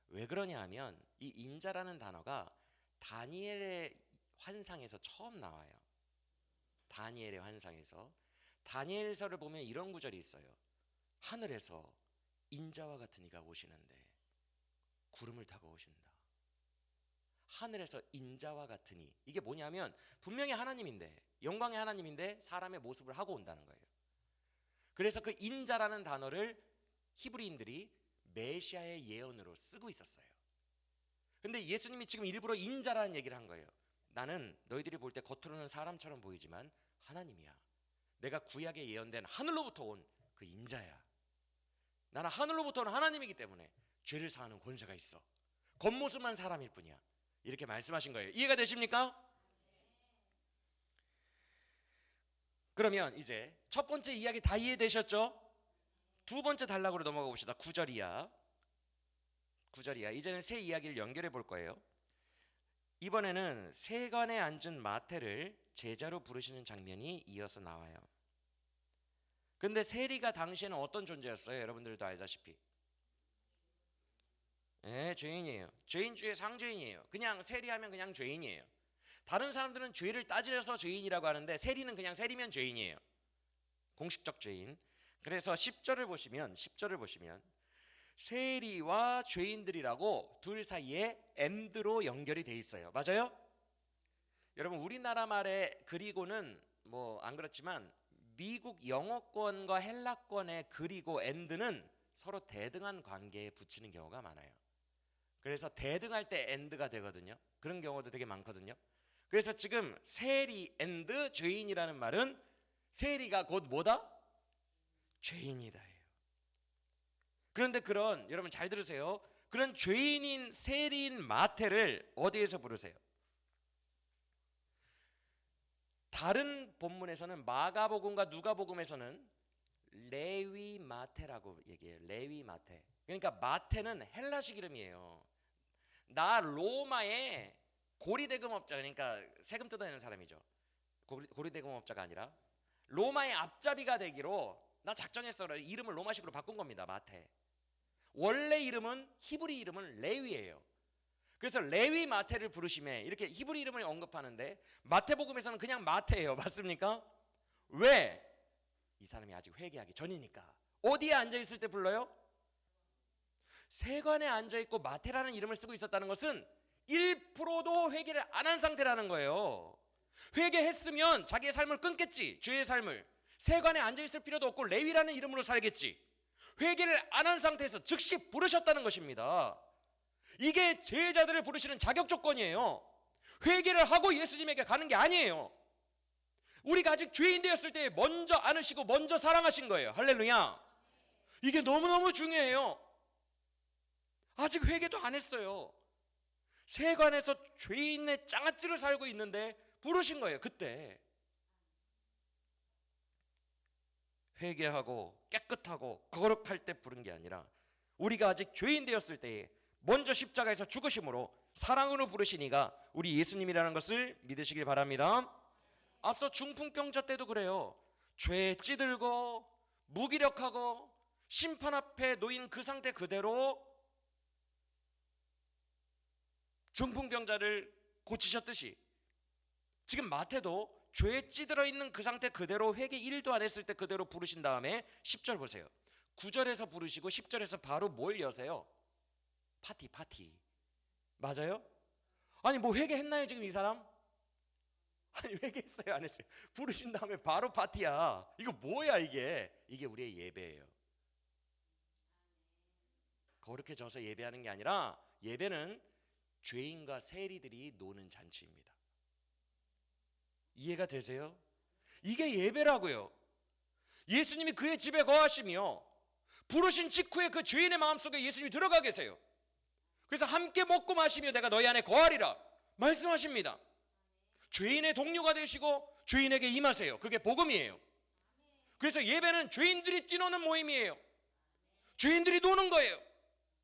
왜 그러냐 하면 이 인자라는 단어가 다니엘의 환상에서 처음 나와요. 다니엘의 환상에서. 다니엘서를 보면 이런 구절이 있어요. 하늘에서 인자와 같은 이가 오시는데 구름을 타고 오신다. 하늘에서 인자와 같은 이. 이게 뭐냐면 분명히 하나님인데, 영광의 하나님인데 사람의 모습을 하고 온다는 거예요. 그래서 그 인자라는 단어를 히브리인들이 메시아의 예언으로 쓰고 있었어요. 근데 예수님이 지금 일부러 인자라는 얘기를 한 거예요. 나는 너희들이 볼 때 겉으로는 사람처럼 보이지만 하나님이야. 내가 구약에 예언된 하늘로부터 온 그 인자야. 나는 하늘로부터 온 하나님이기 때문에 죄를 사하는 권세가 있어. 겉모습만 사람일 뿐이야. 이렇게 말씀하신 거예요. 이해가 되십니까? 그러면 이제 첫 번째 이야기 다 이해되셨죠? 두 번째 단락으로 넘어가 봅시다. 9절이야. 이제는 새 이야기를 연결해 볼 거예요. 이번에는 세관에 앉은 마태를 제자로 부르시는 장면이 이어서 나와요. 근데 세리가 당시에는 어떤 존재였어요? 여러분들도 알다시피 죄인이에요. 죄인 중에 상죄인이에요. 그냥 세리하면 그냥 죄인이에요. 다른 사람들은 죄를 따지려서 죄인이라고 하는데 세리는 그냥 세리면 죄인이에요. 공식적 죄인. 그래서 10절을 보시면 세리와 죄인들이라고 둘 사이에 and로 연결이 돼 있어요. 맞아요? 여러분 우리나라 말에 그리고는 뭐 안 그렇지만 미국 영어권과 헬라권의 그리고 and는 서로 대등한 관계에 붙이는 경우가 많아요. 그래서 대등할 때 and가 되거든요. 그런 경우도 되게 많거든요. 그래서 지금 세리 and 죄인이라는 말은 세리가 곧 뭐다? 죄인이다. 그런데 그런 여러분 잘 들으세요. 그런 죄인인 세리인 마태를 어디에서 부르세요? 다른 본문에서는 마가복음과 누가복음에서는 레위 마태라고 얘기해요. 레위 마태. 그러니까 마태는 헬라식 이름이에요. 나 로마의 고리대금업자, 그러니까 세금 뜯어내는 사람이죠. 고리대금업자가 아니라 로마의 앞잡이가 되기로 나 작정했어. 이름을 로마식으로 바꾼 겁니다. 마태. 원래 이름은 히브리 이름은 레위예요. 그래서 레위 마태를 부르심에 이렇게 히브리 이름을 언급하는데 마태복음에서는 그냥 마태예요. 맞습니까? 왜? 이 사람이 아직 회개하기 전이니까. 어디에 앉아있을 때 불러요? 세관에 앉아있고 마태라는 이름을 쓰고 있었다는 것은 1%도 회개를 안 한 상태라는 거예요. 회개했으면 자기의 삶을 끊겠지. 죄의 삶을. 세관에 앉아있을 필요도 없고 레위라는 이름으로 살겠지. 회개를 안 한 상태에서 즉시 부르셨다는 것입니다. 이게 제자들을 부르시는 자격 조건이에요. 회개를 하고 예수님에게 가는 게 아니에요. 우리가 아직 죄인 되었을 때 먼저 안으시고 먼저 사랑하신 거예요. 할렐루야. 이게 너무너무 중요해요. 아직 회개도 안 했어요. 세관에서 죄인의 장아찌를 살고 있는데 부르신 거예요. 그때 회개하고 깨끗하고 거룩할 때 부른 게 아니라 우리가 아직 죄인 되었을 때에 먼저 십자가에서 죽으심으로 사랑으로 부르시니가 우리 예수님이라는 것을 믿으시길 바랍니다. 앞서 중풍병자 때도 그래요. 죄에 찌들고 무기력하고 심판 앞에 놓인 그 상태 그대로 중풍병자를 고치셨듯이 지금 마태도 죄에 찌들어 있는 그 상태 그대로 회개 1도 안 했을 때 그대로 부르신 다음에 10절 보세요. 9절에서 부르시고 10절에서 바로 뭘 여세요? 파티. 맞아요? 아니 뭐 회개했나요 지금 이 사람? 아니 회개했어요 안 했어요? 부르신 다음에 바로 파티야. 이거 뭐야 이게? 이게 우리의 예배예요. 거룩해져서 예배하는 게 아니라 예배는 죄인과 세리들이 노는 잔치입니다. 이해가 되세요? 이게 예배라고요. 예수님이 그의 집에 거하시며 부르신 직후에 그 죄인의 마음속에 예수님이 들어가 계세요. 그래서 함께 먹고 마시며 내가 너희 안에 거하리라 말씀하십니다. 죄인의 동료가 되시고 죄인에게 임하세요. 그게 복음이에요. 그래서 예배는 죄인들이 뛰노는 모임이에요. 죄인들이 노는 거예요.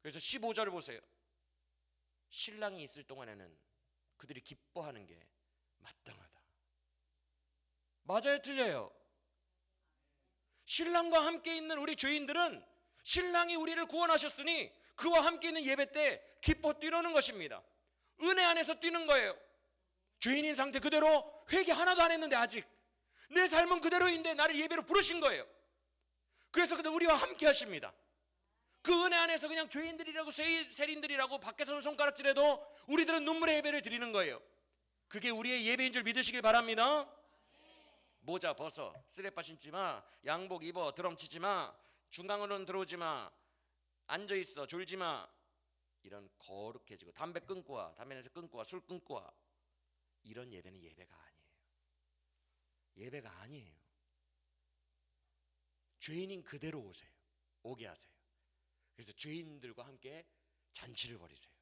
그래서 15절을 보세요. 신랑이 있을 동안에는 그들이 기뻐하는 게 마땅하다. 맞아요, 틀려요? 신랑과 함께 있는 우리 죄인들은 신랑이 우리를 구원하셨으니 그와 함께 있는 예배 때 기뻐 뛰노는 것입니다. 은혜 안에서 뛰는 거예요. 죄인인 상태 그대로 회개 하나도 안 했는데 아직 내 삶은 그대로인데 나를 예배로 부르신 거예요. 그래서 그때 우리와 함께 하십니다. 그 은혜 안에서 그냥 죄인들이라고 세린들이라고 밖에서는 손가락질해도 우리들은 눈물의 예배를 드리는 거예요. 그게 우리의 예배인 줄 믿으시길 바랍니다. 모자 벗어, 쓰레빠 신지 마, 양복 입어, 드럼 치지 마, 중간으로는 들어오지 마, 앉아 있어, 졸지 마. 이런 거룩해지고 담배 끊고 와, 담배에서 끊고 와, 술 끊고 와. 이런 예배는 예배가 아니에요. 예배가 아니에요. 죄인인 그대로 오세요. 오게 하세요. 그래서 죄인들과 함께 잔치를 벌이세요.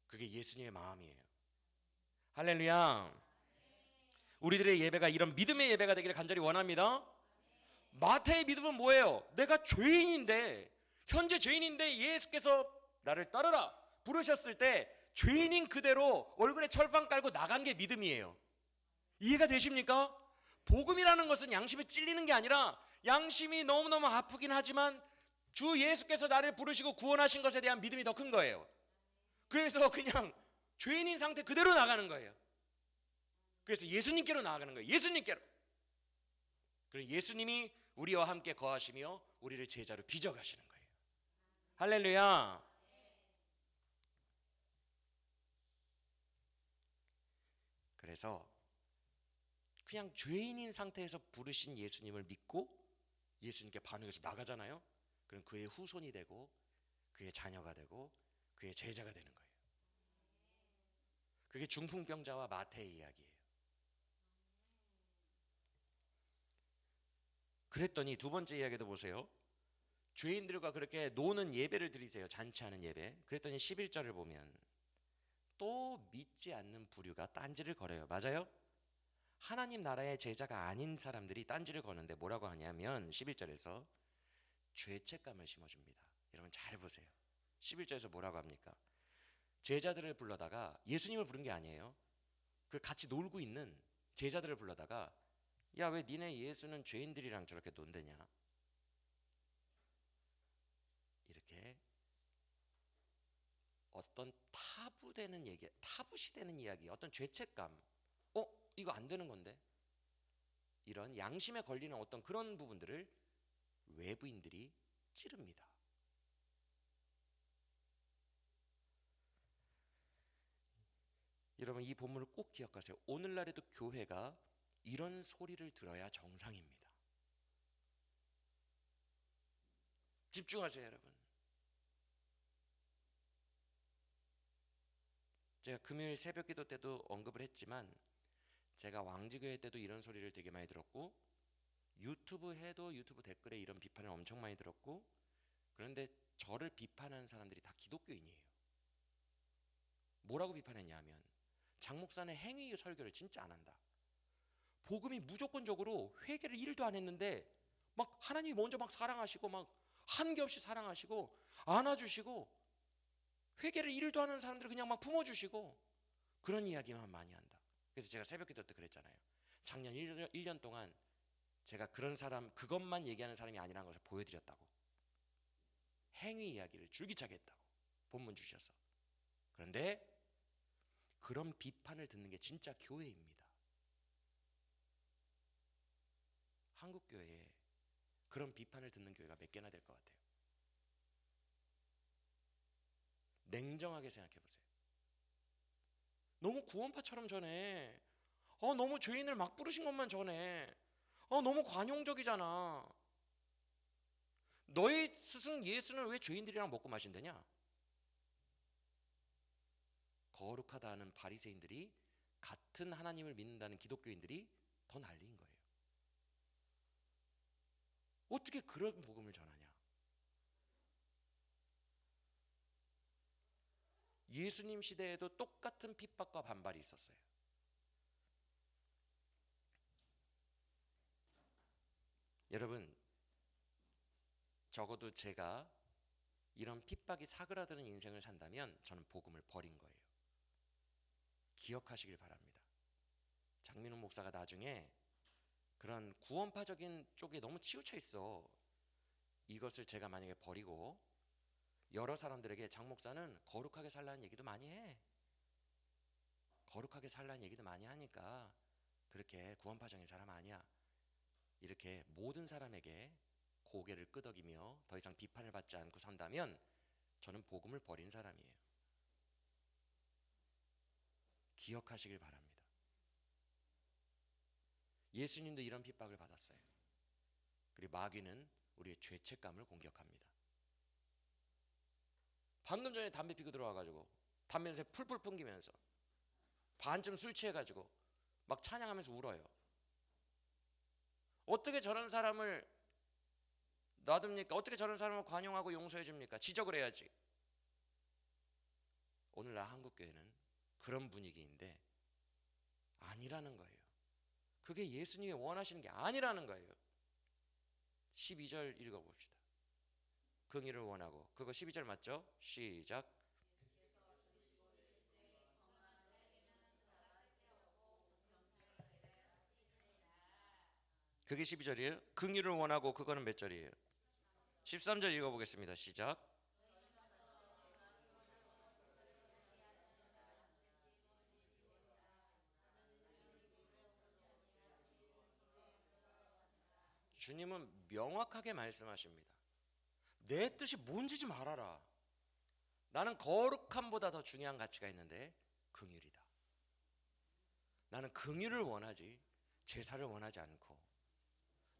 그게 예수님의 마음이에요. 할렐루야. 우리들의 예배가 이런 믿음의 예배가 되기를 간절히 원합니다. 마태의 믿음은 뭐예요? 내가 죄인인데, 현재 죄인인데 예수께서 나를 따르라 부르셨을 때 죄인인 그대로 얼굴에 철판 깔고 나간 게 믿음이에요. 이해가 되십니까? 복음이라는 것은 양심에 찔리는 게 아니라 양심이 너무너무 아프긴 하지만 주 예수께서 나를 부르시고 구원하신 것에 대한 믿음이 더 큰 거예요. 그래서 그냥 죄인인 상태 그대로 나가는 거예요. 그래서 예수님께로 나아가는 거예요. 예수님께로. 그래서 예수님이 우리와 함께 거하시며 우리를 제자로 빚어가시는 거예요. 할렐루야. 그래서 그냥 죄인인 상태에서 부르신 예수님을 믿고 예수님께 반응해서 나가잖아요. 그럼 그의 후손이 되고 그의 자녀가 되고 그의 제자가 되는 거예요. 그게 중풍병자와 마태의 이야기예요. 그랬더니 두 번째 이야기도 보세요. 죄인들과 그렇게 노는 예배를 드리세요. 잔치하는 예배. 그랬더니 11절을 보면 또 믿지 않는 부류가 딴지를 걸어요. 맞아요? 하나님 나라의 제자가 아닌 사람들이 딴지를 거는데 뭐라고 하냐면 11절에서 죄책감을 심어줍니다. 여러분 잘 보세요. 11절에서 뭐라고 합니까? 제자들을 불러다가 예수님을 부른 게 아니에요. 그 같이 놀고 있는 제자들을 불러다가 야, 왜 니네 예수는 죄인들이랑 저렇게 논대냐? 이렇게 어떤 타부되는 얘기, 타부시되는 이야기, 어떤 죄책감, 이거 안 되는 건데, 이런 양심에 걸리는 어떤 그런 부분들을 외부인들이 찌릅니다. 여러분 이 본문을 꼭 기억하세요. 오늘날에도 교회가 이런 소리를 들어야 정상입니다. 집중하세요, 여러분. 제가 금요일 새벽 기도 때도 언급을 했지만 제가 왕지교회 때도 이런 소리를 되게 많이 들었고 유튜브 해도 유튜브 댓글에 이런 비판을 엄청 많이 들었고 그런데 저를 비판하는 사람들이 다 기독교인이에요. 뭐라고 비판했냐면 장 목사는 행위 설교를 진짜 안 한다. 복음이 무조건적으로 회개를 1도 안 했는데 막 하나님이 먼저 막 사랑하시고 막 한계없이 사랑하시고 안아주시고 회개를 1도 안 하는 사람들을 그냥 막 품어주시고 그런 이야기만 많이 한다. 그래서 제가 새벽 기도 때 그랬잖아요. 작년 1년 동안 제가 그런 사람 그것만 얘기하는 사람이 아니라는 것을 보여드렸다고. 행위 이야기를 줄기차게 했다고. 본문 주셔서. 그런데 그런 비판을 듣는 게 진짜 교회입니다. 한국 교회에 그런 비판을 듣는 교회가 몇 개나 될 것 같아요. 냉정하게 생각해 보세요. 너무 구원파처럼 전해. 너무 죄인을 막 부르신 것만 전해. 너무 관용적이잖아. 너희 스승 예수는 왜 죄인들이랑 먹고 마신다냐? 거룩하다 하는 바리새인들이 같은 하나님을 믿는다는 기독교인들이 더 난리인 거예요. 어떻게 그런 복음을 전하냐? 예수님 시대에도 똑같은 핍박과 반발이 있었어요. 여러분, 적어도 제가 이런 핍박이 사그라드는 인생을 산다면 저는 복음을 버린 거예요. 기억하시길 바랍니다. 장민호 목사가 나중에 그런 구원파적인 쪽에 너무 치우쳐 있어. 이것을 제가 만약에 버리고 여러 사람들에게 장 목사는 거룩하게 살라는 얘기도 많이 해. 거룩하게 살라는 얘기도 많이 하니까 그렇게 구원파적인 사람 아니야. 이렇게 모든 사람에게 고개를 끄덕이며 더 이상 비판을 받지 않고 산다면 저는 복음을 버린 사람이에요. 기억하시길 바랍니다. 예수님도 이런 핍박을 받았어요. 그리고 마귀는 우리의 죄책감을 공격합니다. 방금 전에 담배 피고 들어와가지고 담배 냄새 풀풀 풍기면서 반쯤 술 취해가지고 막 찬양하면서 울어요. 어떻게 저런 사람을 놔둡니까? 어떻게 저런 사람을 관용하고 용서해 줍니까? 지적을 해야지. 오늘날 한국교회는 그런 분위기인데 아니라는 거예요. 그게 예수님이 원하시는 게 아니라는 거예요. 12절 읽어봅시다. 긍휼을 원하고, 그거 12절 맞죠? 시작. 그게 12절이에요. 긍휼을 원하고, 그거는 몇 절이에요? 13절 읽어보겠습니다. 시작. 주님은 명확하게 말씀하십니다. 내 뜻이 뭔지 좀 알아라. 나는 거룩함보다 더 중요한 가치가 있는데 긍휼이다. 나는 긍휼을 원하지 제사를 원하지 않고,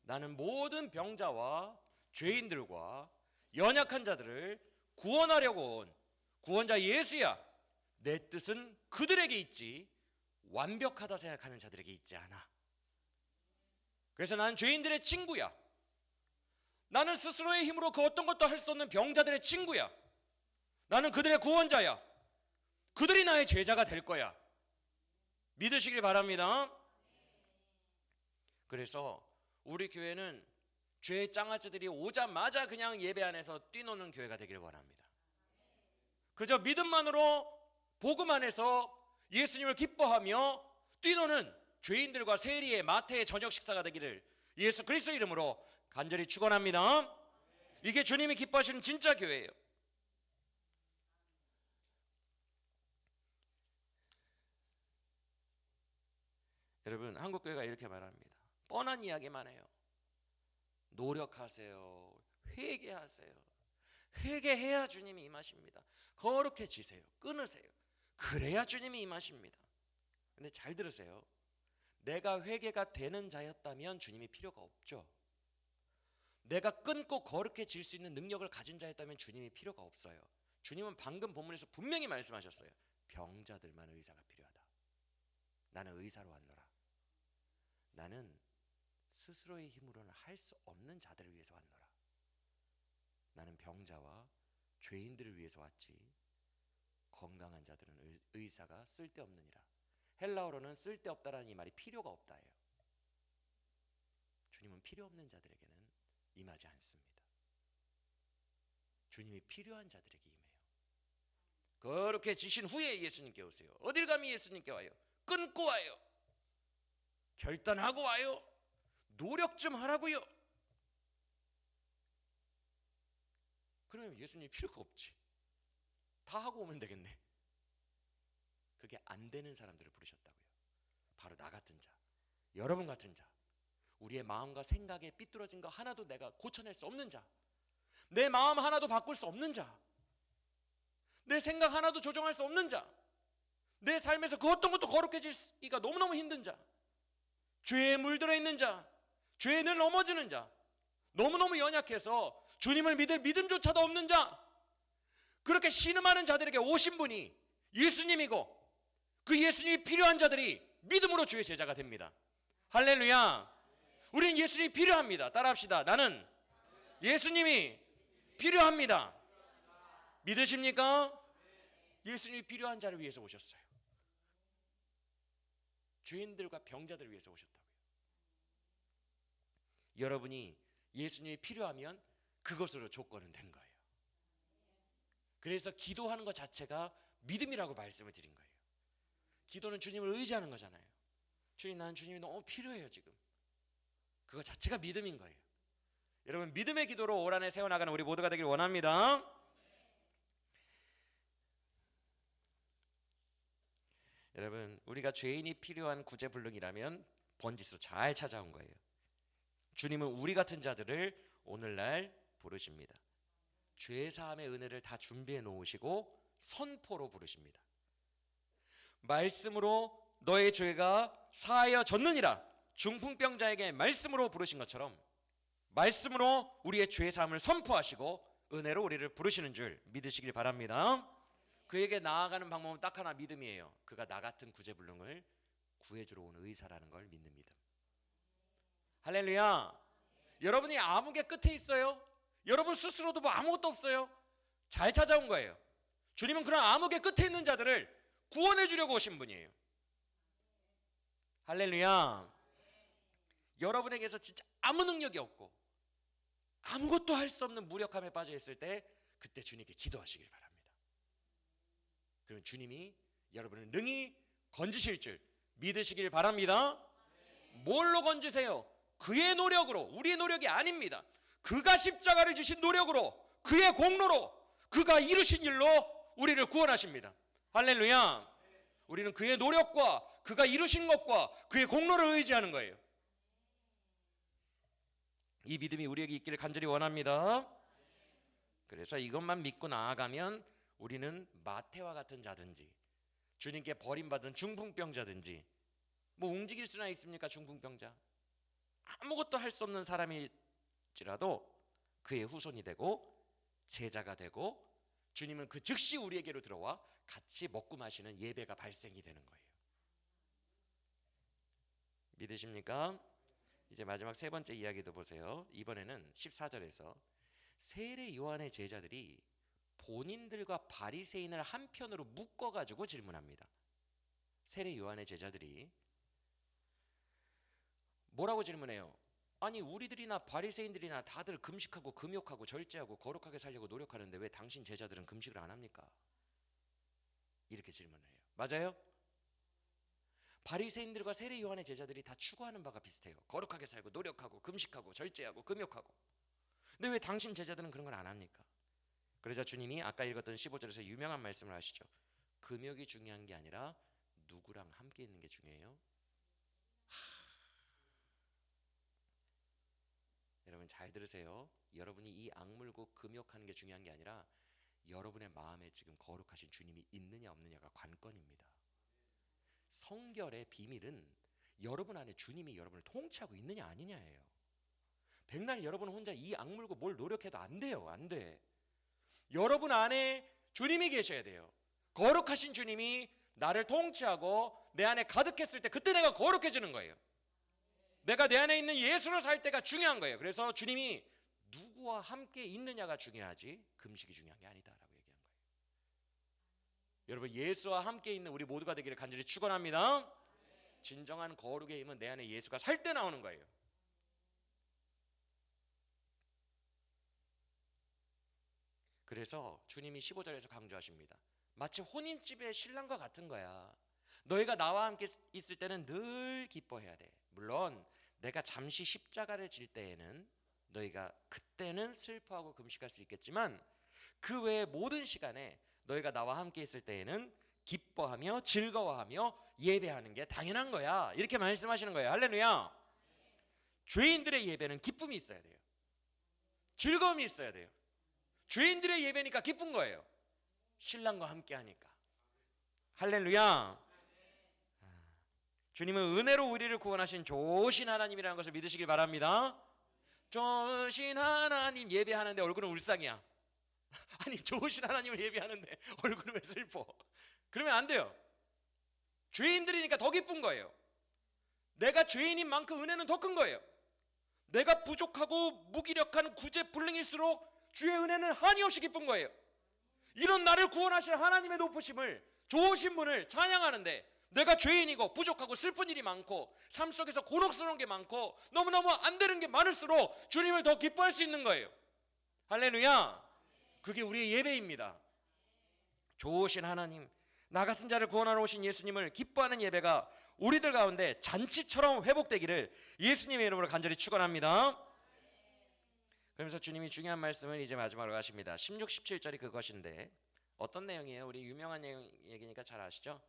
나는 모든 병자와 죄인들과 연약한 자들을 구원하려고 온 구원자 예수야. 내 뜻은 그들에게 있지 완벽하다 생각하는 자들에게 있지 않아. 그래서 나는 죄인들의 친구야. 나는 스스로의 힘으로 그 어떤 것도 할 수 없는 병자들의 친구야. 나는 그들의 구원자야. 그들이 나의 제자가 될 거야. 믿으시길 바랍니다. 그래서 우리 교회는 죄의 짱아찌들이 오자마자 그냥 예배 안에서 뛰노는 교회가 되기를 원합니다. 그저 믿음만으로 복음 안에서 예수님을 기뻐하며 뛰노는 죄인들과 세리의 마태의 저녁 식사가 되기를 예수 그리스도 이름으로 간절히 축원합니다. 이게 주님이 기뻐하시는 진짜 교회예요. 여러분, 한국 교회가 이렇게 말합니다. 뻔한 이야기만 해요. 노력하세요. 회개하세요. 회개해야 주님이 임하십니다. 거룩해지세요. 끊으세요. 그래야 주님이 임하십니다. 근데 잘 들으세요. 내가 회개가 되는 자였다면 주님이 필요가 없죠. 내가 끊고 거룩해질 수 있는 능력을 가진 자였다면 주님이 필요가 없어요. 주님은 방금 본문에서 분명히 말씀하셨어요. 병자들만 의사가 필요하다. 나는 의사로 왔노라. 나는 스스로의 힘으로는 할 수 없는 자들을 위해서 왔노라. 나는 병자와 죄인들을 위해서 왔지 건강한 자들은 의사가 쓸데없느니라. 헬라어로는 쓸데없다라는 이 말이 필요가 없다예요. 주님은 필요 없는 자들에게는 임하지 않습니다. 주님이 필요한 자들에게 임해요. 그렇게 지신 후에 예수님께 오세요. 어딜 감히 예수님께 와요? 끊고 와요. 결단하고 와요. 노력 좀 하라고요. 그러면 예수님이 필요가 없지. 다 하고 오면 되겠네. 그게 안 되는 사람들을 부르셨다고요. 바로 나 같은 자, 여러분 같은 자, 우리의 마음과 생각에 삐뚤어진 거 하나도 내가 고쳐낼 수 없는 자, 내 마음 하나도 바꿀 수 없는 자, 내 생각 하나도 조정할 수 없는 자, 내 삶에서 그 어떤 것도 거룩해지기가 너무너무 힘든 자, 죄에 물들어 있는 자, 죄에 늘 넘어지는 자, 너무너무 연약해서 주님을 믿을 믿음조차도 없는 자, 그렇게 신음하는 자들에게 오신 분이 예수님이고 그 예수님이 필요한 자들이 믿음으로 주의 제자가 됩니다. 할렐루야. 우린 예수님이 필요합니다. 따라합시다. 나는 예수님이 필요합니다. 믿으십니까? 예수님이 필요한 자를 위해서 오셨어요. 죄인들과 병자들을 위해서 오셨다고요. 여러분이 예수님이 필요하면 그것으로 조건은 된 거예요. 그래서 기도하는 것 자체가 믿음이라고 말씀을 드린 거예요. 기도는 주님을 의지하는 거잖아요. 주님, 나는 주님이 너무 필요해요 지금. 그거 자체가 믿음인 거예요. 여러분, 믿음의 기도로 올 한해 세워나가는 우리 모두가 되길 원합니다. 여러분, 우리가 죄인이 필요한 구제불능이라면 번지수 잘 찾아온 거예요. 주님은 우리 같은 자들을 오늘날 부르십니다. 죄사함의 은혜를 다 준비해 놓으시고 선포로 부르십니다. 말씀으로 너의 죄가 사하여졌느니라, 중풍병자에게 말씀으로 부르신 것처럼 말씀으로 우리의 죄사함을 선포하시고 은혜로 우리를 부르시는 줄 믿으시길 바랍니다. 그에게 나아가는 방법은 딱 하나, 믿음이에요. 그가 나 같은 구제불능을 구해주러 온 의사라는 걸 믿는 믿음. 할렐루야. 여러분이 암흑의 끝에 있어요. 여러분 스스로도 뭐 아무것도 없어요. 잘 찾아온 거예요. 주님은 그런 암흑의 끝에 있는 자들을 구원해 주려고 오신 분이에요. 할렐루야. 여러분에게서 진짜 아무 능력이 없고 아무것도 할 수 없는 무력함에 빠져 있을 때, 그때 주님께 기도하시길 바랍니다. 그러면 주님이 여러분을 능히 건지실 줄 믿으시길 바랍니다. 뭘로 건지세요? 그의 노력으로, 우리의 노력이 아닙니다. 그가 십자가를 지신 노력으로, 그의 공로로, 그가 이루신 일로 우리를 구원하십니다. 할렐루야. 우리는 그의 노력과 그가 이루신 것과 그의 공로를 의지하는 거예요. 이 믿음이 우리에게 있기를 간절히 원합니다. 그래서 이것만 믿고 나아가면 우리는 마태와 같은 자든지 주님께 버림받은 중풍병자든지, 뭐 움직일 수나 있습니까? 중풍병자 아무것도 할 수 없는 사람일지라도 그의 후손이 되고 제자가 되고, 주님은 그 즉시 우리에게로 들어와 같이 먹고 마시는 예배가 발생이 되는 거예요. 믿으십니까? 이제 마지막 세 번째 이야기도 보세요. 이번에는 14절에서 세례 요한의 제자들이 본인들과 바리새인을 한편으로 묶어가지고 질문합니다. 세례 요한의 제자들이 뭐라고 질문해요? 아니, 우리들이나 바리새인들이나 다들 금식하고 금욕하고 절제하고 거룩하게 살려고 노력하는데 왜 당신 제자들은 금식을 안 합니까? 이렇게 질문을 해요. 맞아요? 바리새인들과 세례 요한의 제자들이 다 추구하는 바가 비슷해요. 거룩하게 살고 노력하고 금식하고 절제하고 금욕하고. 근데 왜 당신 제자들은 그런 걸 안 합니까? 그러자 주님이 아까 읽었던 15절에서 유명한 말씀을 하시죠. 금욕이 중요한 게 아니라 누구랑 함께 있는 게 중요해요. 여러분 잘 들으세요. 여러분이 이 악물고 금욕하는 게 중요한 게 아니라 여러분의 마음에 지금 거룩하신 주님이 있느냐 없느냐가 관건입니다. 성결의 비밀은 여러분 안에 주님이 여러분을 통치하고 있느냐 아니냐예요. 백날 여러분 혼자 이 악물고 뭘 노력해도 안 돼요. 안 돼. 여러분 안에 주님이 계셔야 돼요. 거룩하신 주님이 나를 통치하고 내 안에 가득했을 때, 그때 내가 거룩해지는 거예요. 내가 내 안에 있는 예수로 살 때가 중요한 거예요. 그래서 주님이 누구와 함께 있느냐가 중요하지 금식이 중요한 게 아니다라고 얘기한 거예요. 여러분, 예수와 함께 있는 우리 모두가 되기를 간절히 축원합니다. 진정한 거룩의 힘은 내 안에 예수가 살 때 나오는 거예요. 그래서 주님이 15절에서 강조하십니다. 마치 혼인집의 신랑과 같은 거야. 너희가 나와 함께 있을 때는 늘 기뻐해야 돼. 물론 내가 잠시 십자가를 질 때에는 너희가 그때는 슬퍼하고 금식할 수 있겠지만, 그 외의 모든 시간에 너희가 나와 함께 있을 때에는 기뻐하며 즐거워하며 예배하는 게 당연한 거야. 이렇게 말씀하시는 거예요. 할렐루야. 죄인들의 예배는 기쁨이 있어야 돼요. 즐거움이 있어야 돼요. 죄인들의 예배니까 기쁜 거예요. 신랑과 함께 하니까. 할렐루야. 주님은 은혜로 우리를 구원하신 좋으신 하나님이라는 것을 믿으시길 바랍니다. 좋으신 하나님 예배하는데 얼굴은 울상이야. 아니, 좋으신 하나님을 예배하는데 얼굴은 왜 슬퍼? 그러면 안 돼요. 죄인들이니까 더 기쁜 거예요. 내가 죄인인 만큼 은혜는 더 큰 거예요. 내가 부족하고 무기력한 구제불능일수록 주의 은혜는 한이 없이 기쁜 거예요. 이런 나를 구원하실 하나님의 높으심을, 좋으신 분을 찬양하는데 내가 죄인이고 부족하고 슬픈 일이 많고 삶 속에서 곤혹스러운 게 많고 너무너무 안 되는 게 많을수록 주님을 더 기뻐할 수 있는 거예요. 할렐루야. 그게 우리의 예배입니다. 좋으신 하나님, 나 같은 자를 구원하러 오신 예수님을 기뻐하는 예배가 우리들 가운데 잔치처럼 회복되기를 예수님의 이름으로 간절히 축원합니다. 그러면서 주님이 중요한 말씀을 이제 마지막으로 하십니다. 16, 17절이 그것인데 어떤 내용이에요? 우리 유명한 얘기니까 잘 아시죠?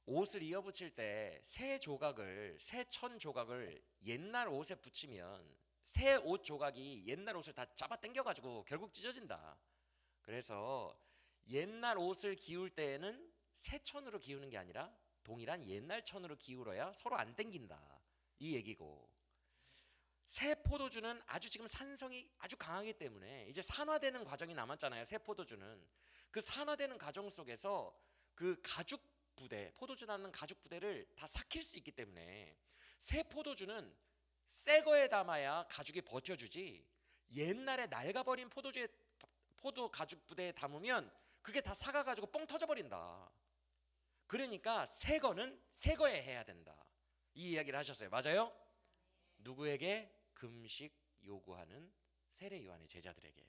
옷을 이어붙일 때 새 천 조각을 옛날 옷에 붙이면 새 옷 조각이 옛날 옷을 다 잡아 당겨가지고 결국 찢어진다. 그래서 옛날 옷을 기울 때에는 새 천으로 기우는 게 아니라 동일한 옛날 천으로 기울어야 서로 안 당긴다, 이 얘기고, 새 포도주는 아주 지금 산성이 아주 강하기 때문에 이제 산화되는 과정이 남았잖아요. 새 포도주는 그 산화되는 과정 속에서 그 가죽 부대, 포도주 낳는 가죽 부대를 다 삭힐 수 있기 때문에 새 포도주는 새 거에 담아야 가죽이 버텨주지, 옛날에 낡아버린 포도 가죽 부대에 담으면 그게 다 삭아가지고 뻥 터져버린다. 그러니까 새 거는 새 거에 해야 된다, 이 이야기를 하셨어요. 맞아요? 누구에게? 금식 요구하는 세례 요한의 제자들에게.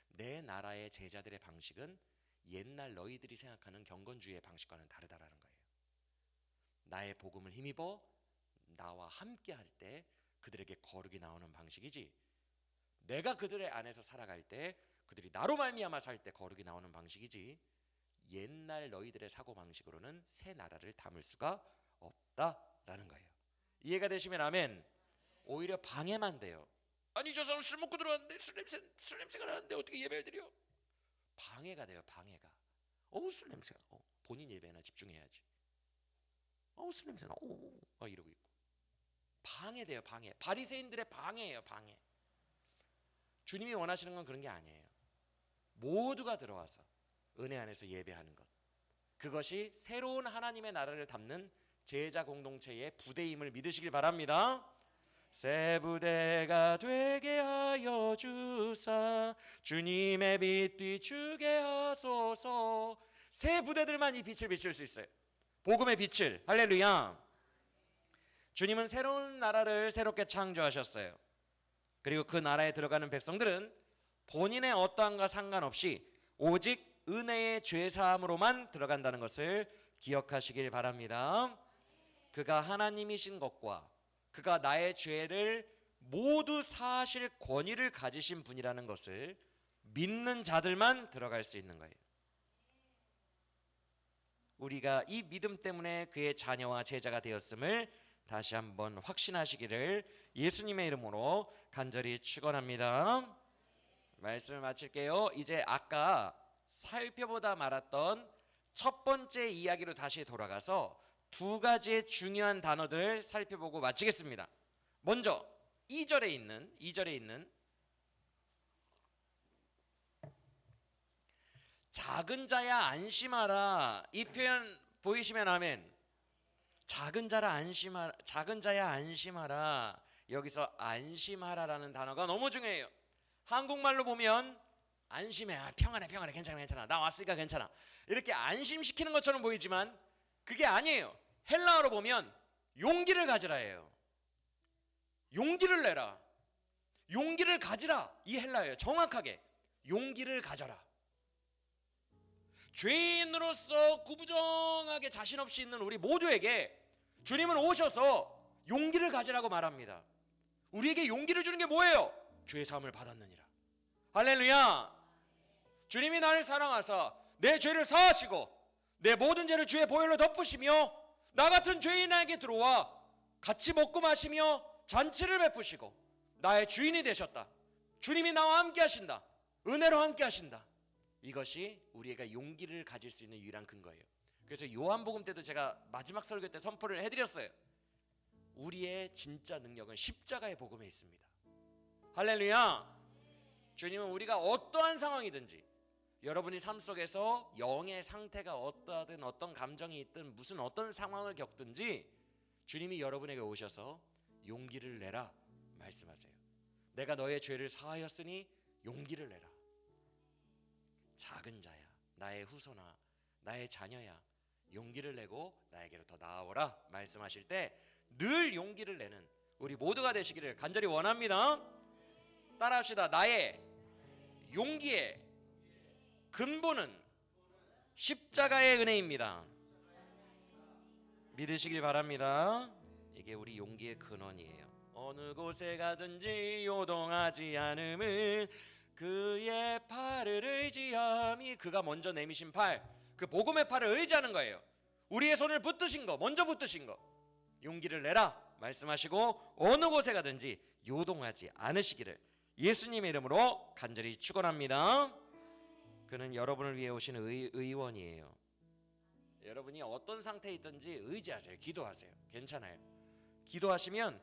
내 나라의 제자들의 방식은 옛날 너희들이 생각하는 경건주의의 방식과는 다르다라는 거예요. 나의 복음을 힘입어 나와 함께 할 때 그들에게 거룩이 나오는 방식이지, 내가 그들의 안에서 살아갈 때 그들이 나로 말미암아 살 때 거룩이 나오는 방식이지, 옛날 너희들의 사고방식으로는 새 나라를 담을 수가 없다라는 거예요. 이해가 되시면 아멘. 오히려 방해만 돼요. 아니 저 사람 술 먹고 들어왔는데 술 냄새가 나는데 어떻게 예배를 드려? 방해가 돼요. 방해가. 술 냄새가. 본인 예배나 집중해야지. 술 냄새나. 이러고 있고. 방해돼요. 방해. 바리새인들의 방해예요. 방해. 주님이 원하시는 건 그런 게 아니에요. 모두가 들어와서 은혜 안에서 예배하는 것, 그것이 새로운 하나님의 나라를 담는 제자 공동체의 부대임을 믿으시길 바랍니다. 새 부대가 되게 하여 주사 주님의 빛 비추게 하소서. 새 부대들만 이 빛을 비출 수 있어요. 복음의 빛을. 할렐루야. 주님은 새로운 나라를 새롭게 창조하셨어요. 그리고 그 나라에 들어가는 백성들은 본인의 어떠함과 상관없이 오직 은혜의 죄사함으로만 들어간다는 것을 기억하시길 바랍니다. 그가 하나님이신 것과 그가 나의 죄를 모두 사하실 권위를 가지신 분이라는 것을 믿는 자들만 들어갈 수 있는 거예요. 우리가 이 믿음 때문에 그의 자녀와 제자가 되었음을 다시 한번 확신하시기를 예수님의 이름으로 간절히 축원합니다. 말씀을 마칠게요. 이제 아까 살펴보다 말았던 첫 번째 이야기로 다시 돌아가서 두 가지의 중요한 단어들을 살펴보고 마치겠습니다. 먼저 2절에 있는 작은 자야 안심하라, 이 표현 보이시면 아멘. 작은 자야 안심하라. 여기서 안심하라라는 단어가 너무 중요해요. 한국말로 보면 안심해, 평안해, 괜찮아, 나 왔으니까 괜찮아, 이렇게 안심시키는 것처럼 보이지만 그게 아니에요. 헬라어로 보면 용기를 가지라예요. 용기를 내라, 용기를 가지라, 이 헬라어예요. 정확하게 용기를 가져라. 죄인으로서 구부정하게 자신 없이 있는 우리 모두에게 주님은 오셔서 용기를 가지라고 말합니다. 우리에게 용기를 주는 게 뭐예요? 죄 사함을 받았느니라. 할렐루야. 주님이 나를 사랑하사 내 죄를 사하시고 내 모든 죄를 주의 보혈로 덮으시며 나 같은 죄인에게 들어와 같이 먹고 마시며 잔치를 베푸시고 나의 주인이 되셨다. 주님이 나와 함께 하신다. 은혜로 함께 하신다. 이것이 우리가 용기를 가질 수 있는 유일한 근거예요. 그래서 요한복음 때도 제가 마지막 설교 때 선포를 해드렸어요. 우리의 진짜 능력은 십자가의 복음에 있습니다. 할렐루야. 주님은 우리가 어떠한 상황이든지, 여러분이 삶 속에서 영의 상태가 어떠하든 어떤 감정이 있든 무슨 어떤 상황을 겪든지 주님이 여러분에게 오셔서 용기를 내라 말씀하세요. 내가 너의 죄를 사하였으니 용기를 내라. 작은 자야, 나의 후손아, 나의 자녀야, 용기를 내고 나에게로 더 나아오라 말씀하실 때 늘 용기를 내는 우리 모두가 되시기를 간절히 원합니다. 따라합시다. 나의 용기의 근본은 십자가의 은혜입니다. 믿으시길 바랍니다. 이게 우리 용기의 근원이에요. 어느 곳에 가든지 요동하지 않음을 그의 팔을 의지함이, 그가 먼저 내미신 팔, 그 복음의 팔을 의지하는 거예요. 우리의 손을 붙드신 거, 먼저 붙드신 거, 용기를 내라 말씀하시고 어느 곳에 가든지 요동하지 않으시기를 예수님의 이름으로 간절히 축원합니다. 그는 여러분을 위해 오신 의원이에요. 여러분이 어떤 상태에 있든지 의지하세요. 기도하세요. 괜찮아요. 기도하시면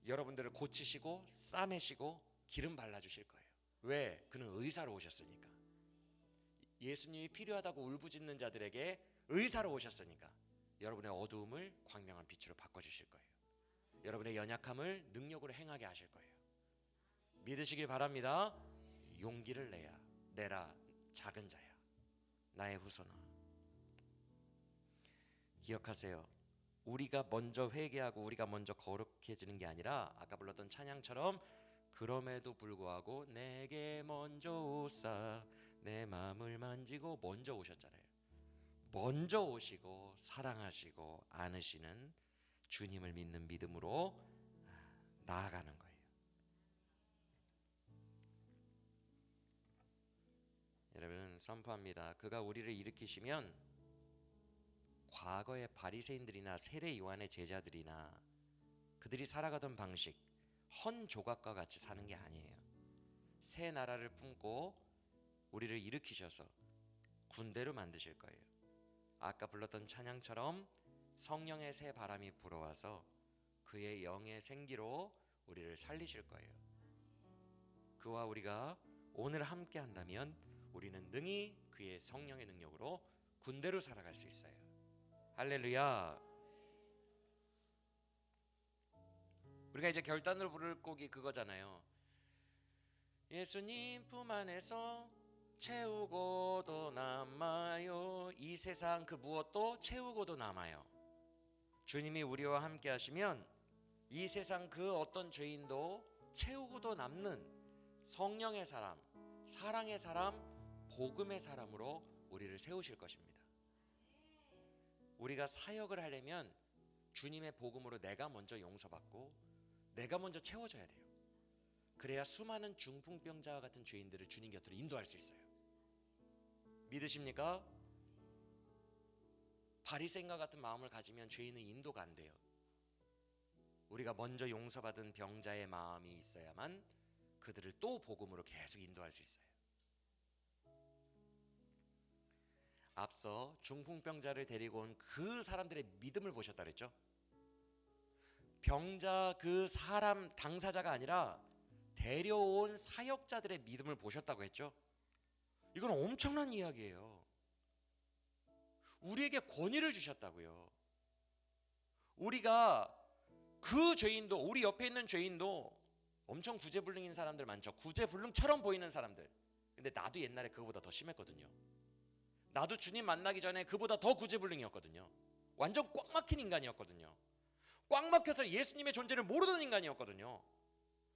여러분들을 고치시고 싸매시고 기름 발라주실 거예요. 왜? 그는 의사로 오셨으니까. 예수님이 필요하다고 울부짖는 자들에게 의사로 오셨으니까 여러분의 어두움을 광명한 빛으로 바꿔주실 거예요. 여러분의 연약함을 능력으로 행하게 하실 거예요. 믿으시길 바랍니다. 용기를 내라 작은 자야, 나의 후손아. 기억하세요. 우리가 먼저 회개하고 우리가 먼저 거룩해지는 게 아니라 아까 불렀던 찬양처럼 그럼에도 불구하고 내게 먼저 오사 내 마음을 만지고 먼저 오셨잖아요. 먼저 오시고 사랑하시고 안으시는 주님을 믿는 믿음으로 나아가는 거예요. 여러분 선포합니다. 그가 우리를 일으키시면 과거의 바리새인들이나 세례 요한의 제자들이나 그들이 살아가던 방식, 헌 조각과 같이 사는 게 아니에요. 새 나라를 품고 우리를 일으키셔서 군대로 만드실 거예요. 아까 불렀던 찬양처럼 성령의 새 바람이 불어와서 그의 영의 생기로 우리를 살리실 거예요. 그와 우리가 오늘 함께 한다면 우리는 능히 그의 성령의 능력으로 군대로 살아갈 수 있어요. 할렐루야. 우리가 이제 결단으로 부를 곡이 그거잖아요. 예수님 품 안에서 채우고도 남아요. 이 세상 그 무엇도 채우고도 남아요. 주님이 우리와 함께 하시면 이 세상 그 어떤 죄인도 채우고도 남는 성령의 사람, 사랑의 사람, 복음의 사람으로 우리를 세우실 것입니다. 우리가 사역을 하려면 주님의 복음으로 내가 먼저 용서받고 내가 먼저 채워져야 돼요. 그래야 수많은 중풍병자와 같은 죄인들을 주님 곁으로 인도할 수 있어요. 믿으십니까? 바리새인과 같은 마음을 가지면 죄인은 인도가 안 돼요. 우리가 먼저 용서받은 병자의 마음이 있어야만 그들을 또 복음으로 계속 인도할 수 있어요. 앞서 중풍병자를 데리고 온 그 사람들의 믿음을 보셨다 그랬죠? 병자 그 사람 당사자가 아니라 데려온 사역자들의 믿음을 보셨다고 했죠? 이건 엄청난 이야기예요. 우리에게 권위를 주셨다고요. 우리가 그 죄인도, 우리 옆에 있는 죄인도 엄청 구제불능인 사람들 많죠. 구제불능처럼 보이는 사람들. 근데 나도 옛날에 그거보다 더 심했거든요. 나도 주님 만나기 전에 그보다 더 구제불능이었거든요. 완전 꽉 막힌 인간이었거든요. 꽉 막혀서 예수님의 존재를 모르던 인간이었거든요.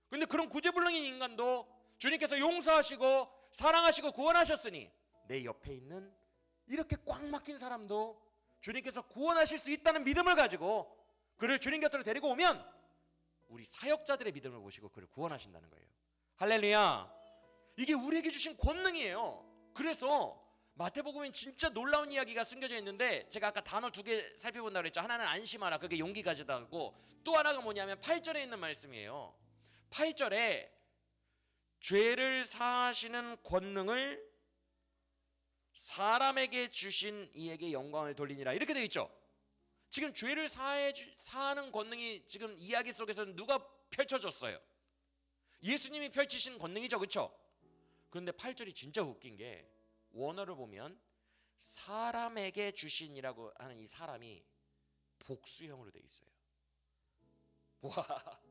근데 그런 구제불능인 인간도 주님께서 용서하시고 사랑하시고 구원하셨으니 내 옆에 있는 이렇게 꽉 막힌 사람도 주님께서 구원하실 수 있다는 믿음을 가지고 그를 주님 곁으로 데리고 오면 우리 사역자들의 믿음을 보시고 그를 구원하신다는 거예요. 할렐루야. 이게 우리에게 주신 권능이에요. 그래서 마태복음엔 진짜 놀라운 이야기가 숨겨져 있는데 제가 아까 단어 2개 살펴본다고 그랬죠. 하나는 안심하라, 그게 용기 가지다고. 또 하나가 뭐냐면 8절에 있는 말씀이에요. 8절에 죄를 사하시는 권능을 사람에게 주신 이에게 영광을 돌리니라 이렇게 되어 있죠. 지금 죄를 사하는 권능이 지금 이야기 속에서는 누가 펼쳐줬어요? 예수님이 펼치신 권능이죠, 그렇죠? 그런데 8절이 진짜 웃긴 게 원어를 보면 사람에게 주신이라고 하는 이 사람이 복수형으로 되어 있어요. 와,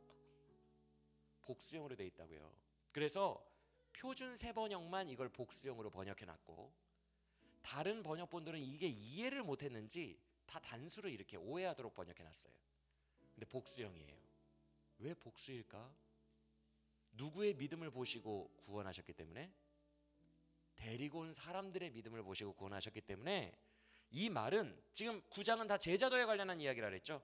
복수형으로 되어 있다고요. 그래서 표준 세번역만 이걸 복수형으로 번역해놨고 다른 번역본들은 이게 이해를 못했는지 다 단수로 이렇게 오해하도록 번역해놨어요. 근데 복수형이에요. 왜 복수일까? 누구의 믿음을 보시고 구원하셨기 때문에? 데리고 온 사람들의 믿음을 보시고 구원하셨기 때문에 이 말은 지금 9장은 다 제자도에 관련한 이야기라 그랬죠.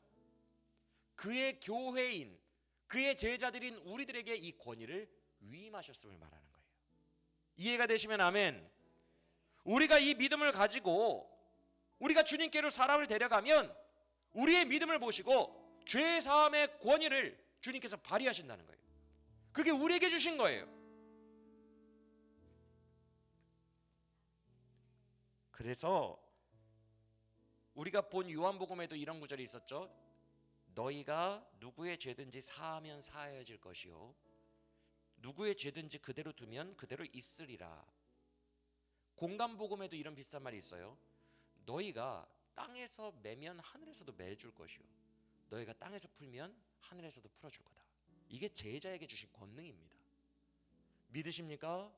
그의 교회인, 그의 제자들인 우리들에게 이 권위를 위임하셨음을 말하는 거예요. 이해가 되시면 아멘. 우리가 이 믿음을 가지고 우리가 주님께로 사람을 데려가면 우리의 믿음을 보시고 죄 사함의 권위를 주님께서 발휘하신다는 거예요. 그게 우리에게 주신 거예요. 그래서 우리가 본 요한복음에도 이런 구절이 있었죠. 너희가 누구의 죄든지 사하면 사하여질 것이요 누구의 죄든지 그대로 두면 그대로 있으리라. 공간복음에도 이런 비슷한 말이 있어요. 너희가 땅에서 매면 하늘에서도 매줄 것이요 너희가 땅에서 풀면 하늘에서도 풀어줄 거다. 이게 제자에게 주신 권능입니다. 믿으십니까?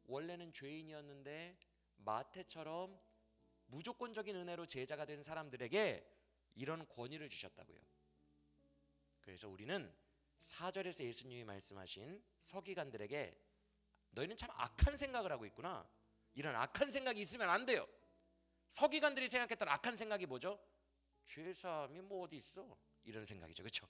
원래는 죄인이었는데 마태처럼 무조건적인 은혜로 제자가 된 사람들에게 이런 권위를 주셨다고요. 그래서 우리는 4절에서 예수님이 말씀하신 서기관들에게 너희는 참 악한 생각을 하고 있구나. 이런 악한 생각이 있으면 안 돼요. 서기관들이 생각했던 악한 생각이 뭐죠? 죄사함이 뭐 어디 있어? 이런 생각이죠. 그렇죠?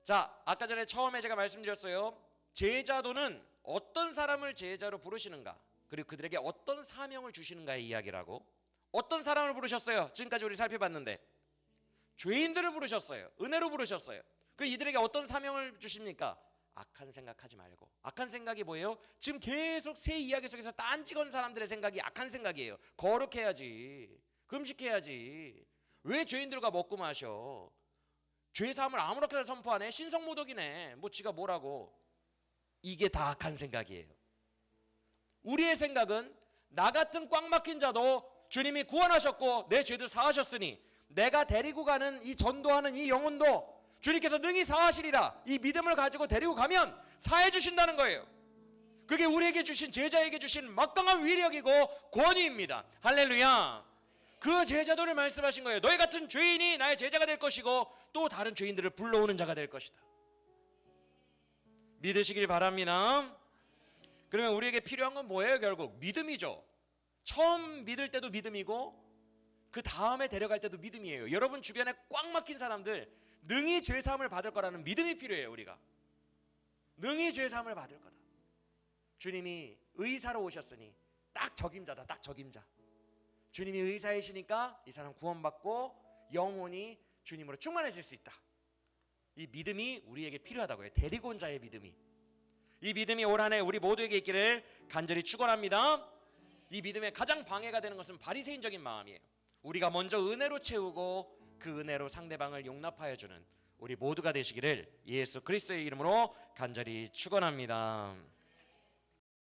자, 아까 전에 처음에 제가 말씀드렸어요. 제자도는 어떤 사람을 제자로 부르시는가, 그리고 그들에게 어떤 사명을 주시는가의 이야기라고. 어떤 사람을 부르셨어요? 지금까지 우리 살펴봤는데 죄인들을 부르셨어요. 은혜로 부르셨어요. 그 이들에게 어떤 사명을 주십니까? 악한 생각하지 말고. 악한 생각이 뭐예요? 지금 계속 새 이야기 속에서 딴지건 사람들의 생각이 악한 생각이에요. 거룩해야지, 금식해야지, 왜 죄인들과 먹고 마셔, 죄사함을 아무렇게나 선포하네, 신성모독이네, 뭐 지가 뭐라고. 이게 다 악한 생각이에요. 우리의 생각은 나 같은 꽉 막힌 자도 주님이 구원하셨고 내 죄도 사하셨으니 내가 데리고 가는 이 전도하는 이 영혼도 주님께서 능히 사하시리라, 이 믿음을 가지고 데리고 가면 사해 주신다는 거예요. 그게 우리에게 주신, 제자에게 주신 막강한 위력이고 권위입니다. 할렐루야. 그 제자도를 말씀하신 거예요. 너희 같은 죄인이 나의 제자가 될 것이고 또 다른 죄인들을 불러오는 자가 될 것이다. 믿으시길 바랍니다. 그러면 우리에게 필요한 건 뭐예요? 결국 믿음이죠. 처음 믿을 때도 믿음이고 그 다음에 데려갈 때도 믿음이에요. 여러분 주변에 꽉 막힌 사람들 능히 죄사함을 받을 거라는 믿음이 필요해요. 우리가 능히 죄사함을 받을 거다. 주님이 의사로 오셨으니 딱 적임자다. 딱 적임자. 주님이 의사이시니까 이 사람 구원받고 영혼이 주님으로 충만해질 수 있다. 이 믿음이 우리에게 필요하다고요. 데리고 온 자의 믿음이. 이 믿음이 올 한 해 우리 모두에게 있기를 간절히 축원합니다. 이 믿음에 가장 방해가 되는 것은 바리새인적인 마음이에요. 우리가 먼저 은혜로 채우고 그 은혜로 상대방을 용납하여 주는 우리 모두가 되시기를 예수 그리스도의 이름으로 간절히 축원합니다.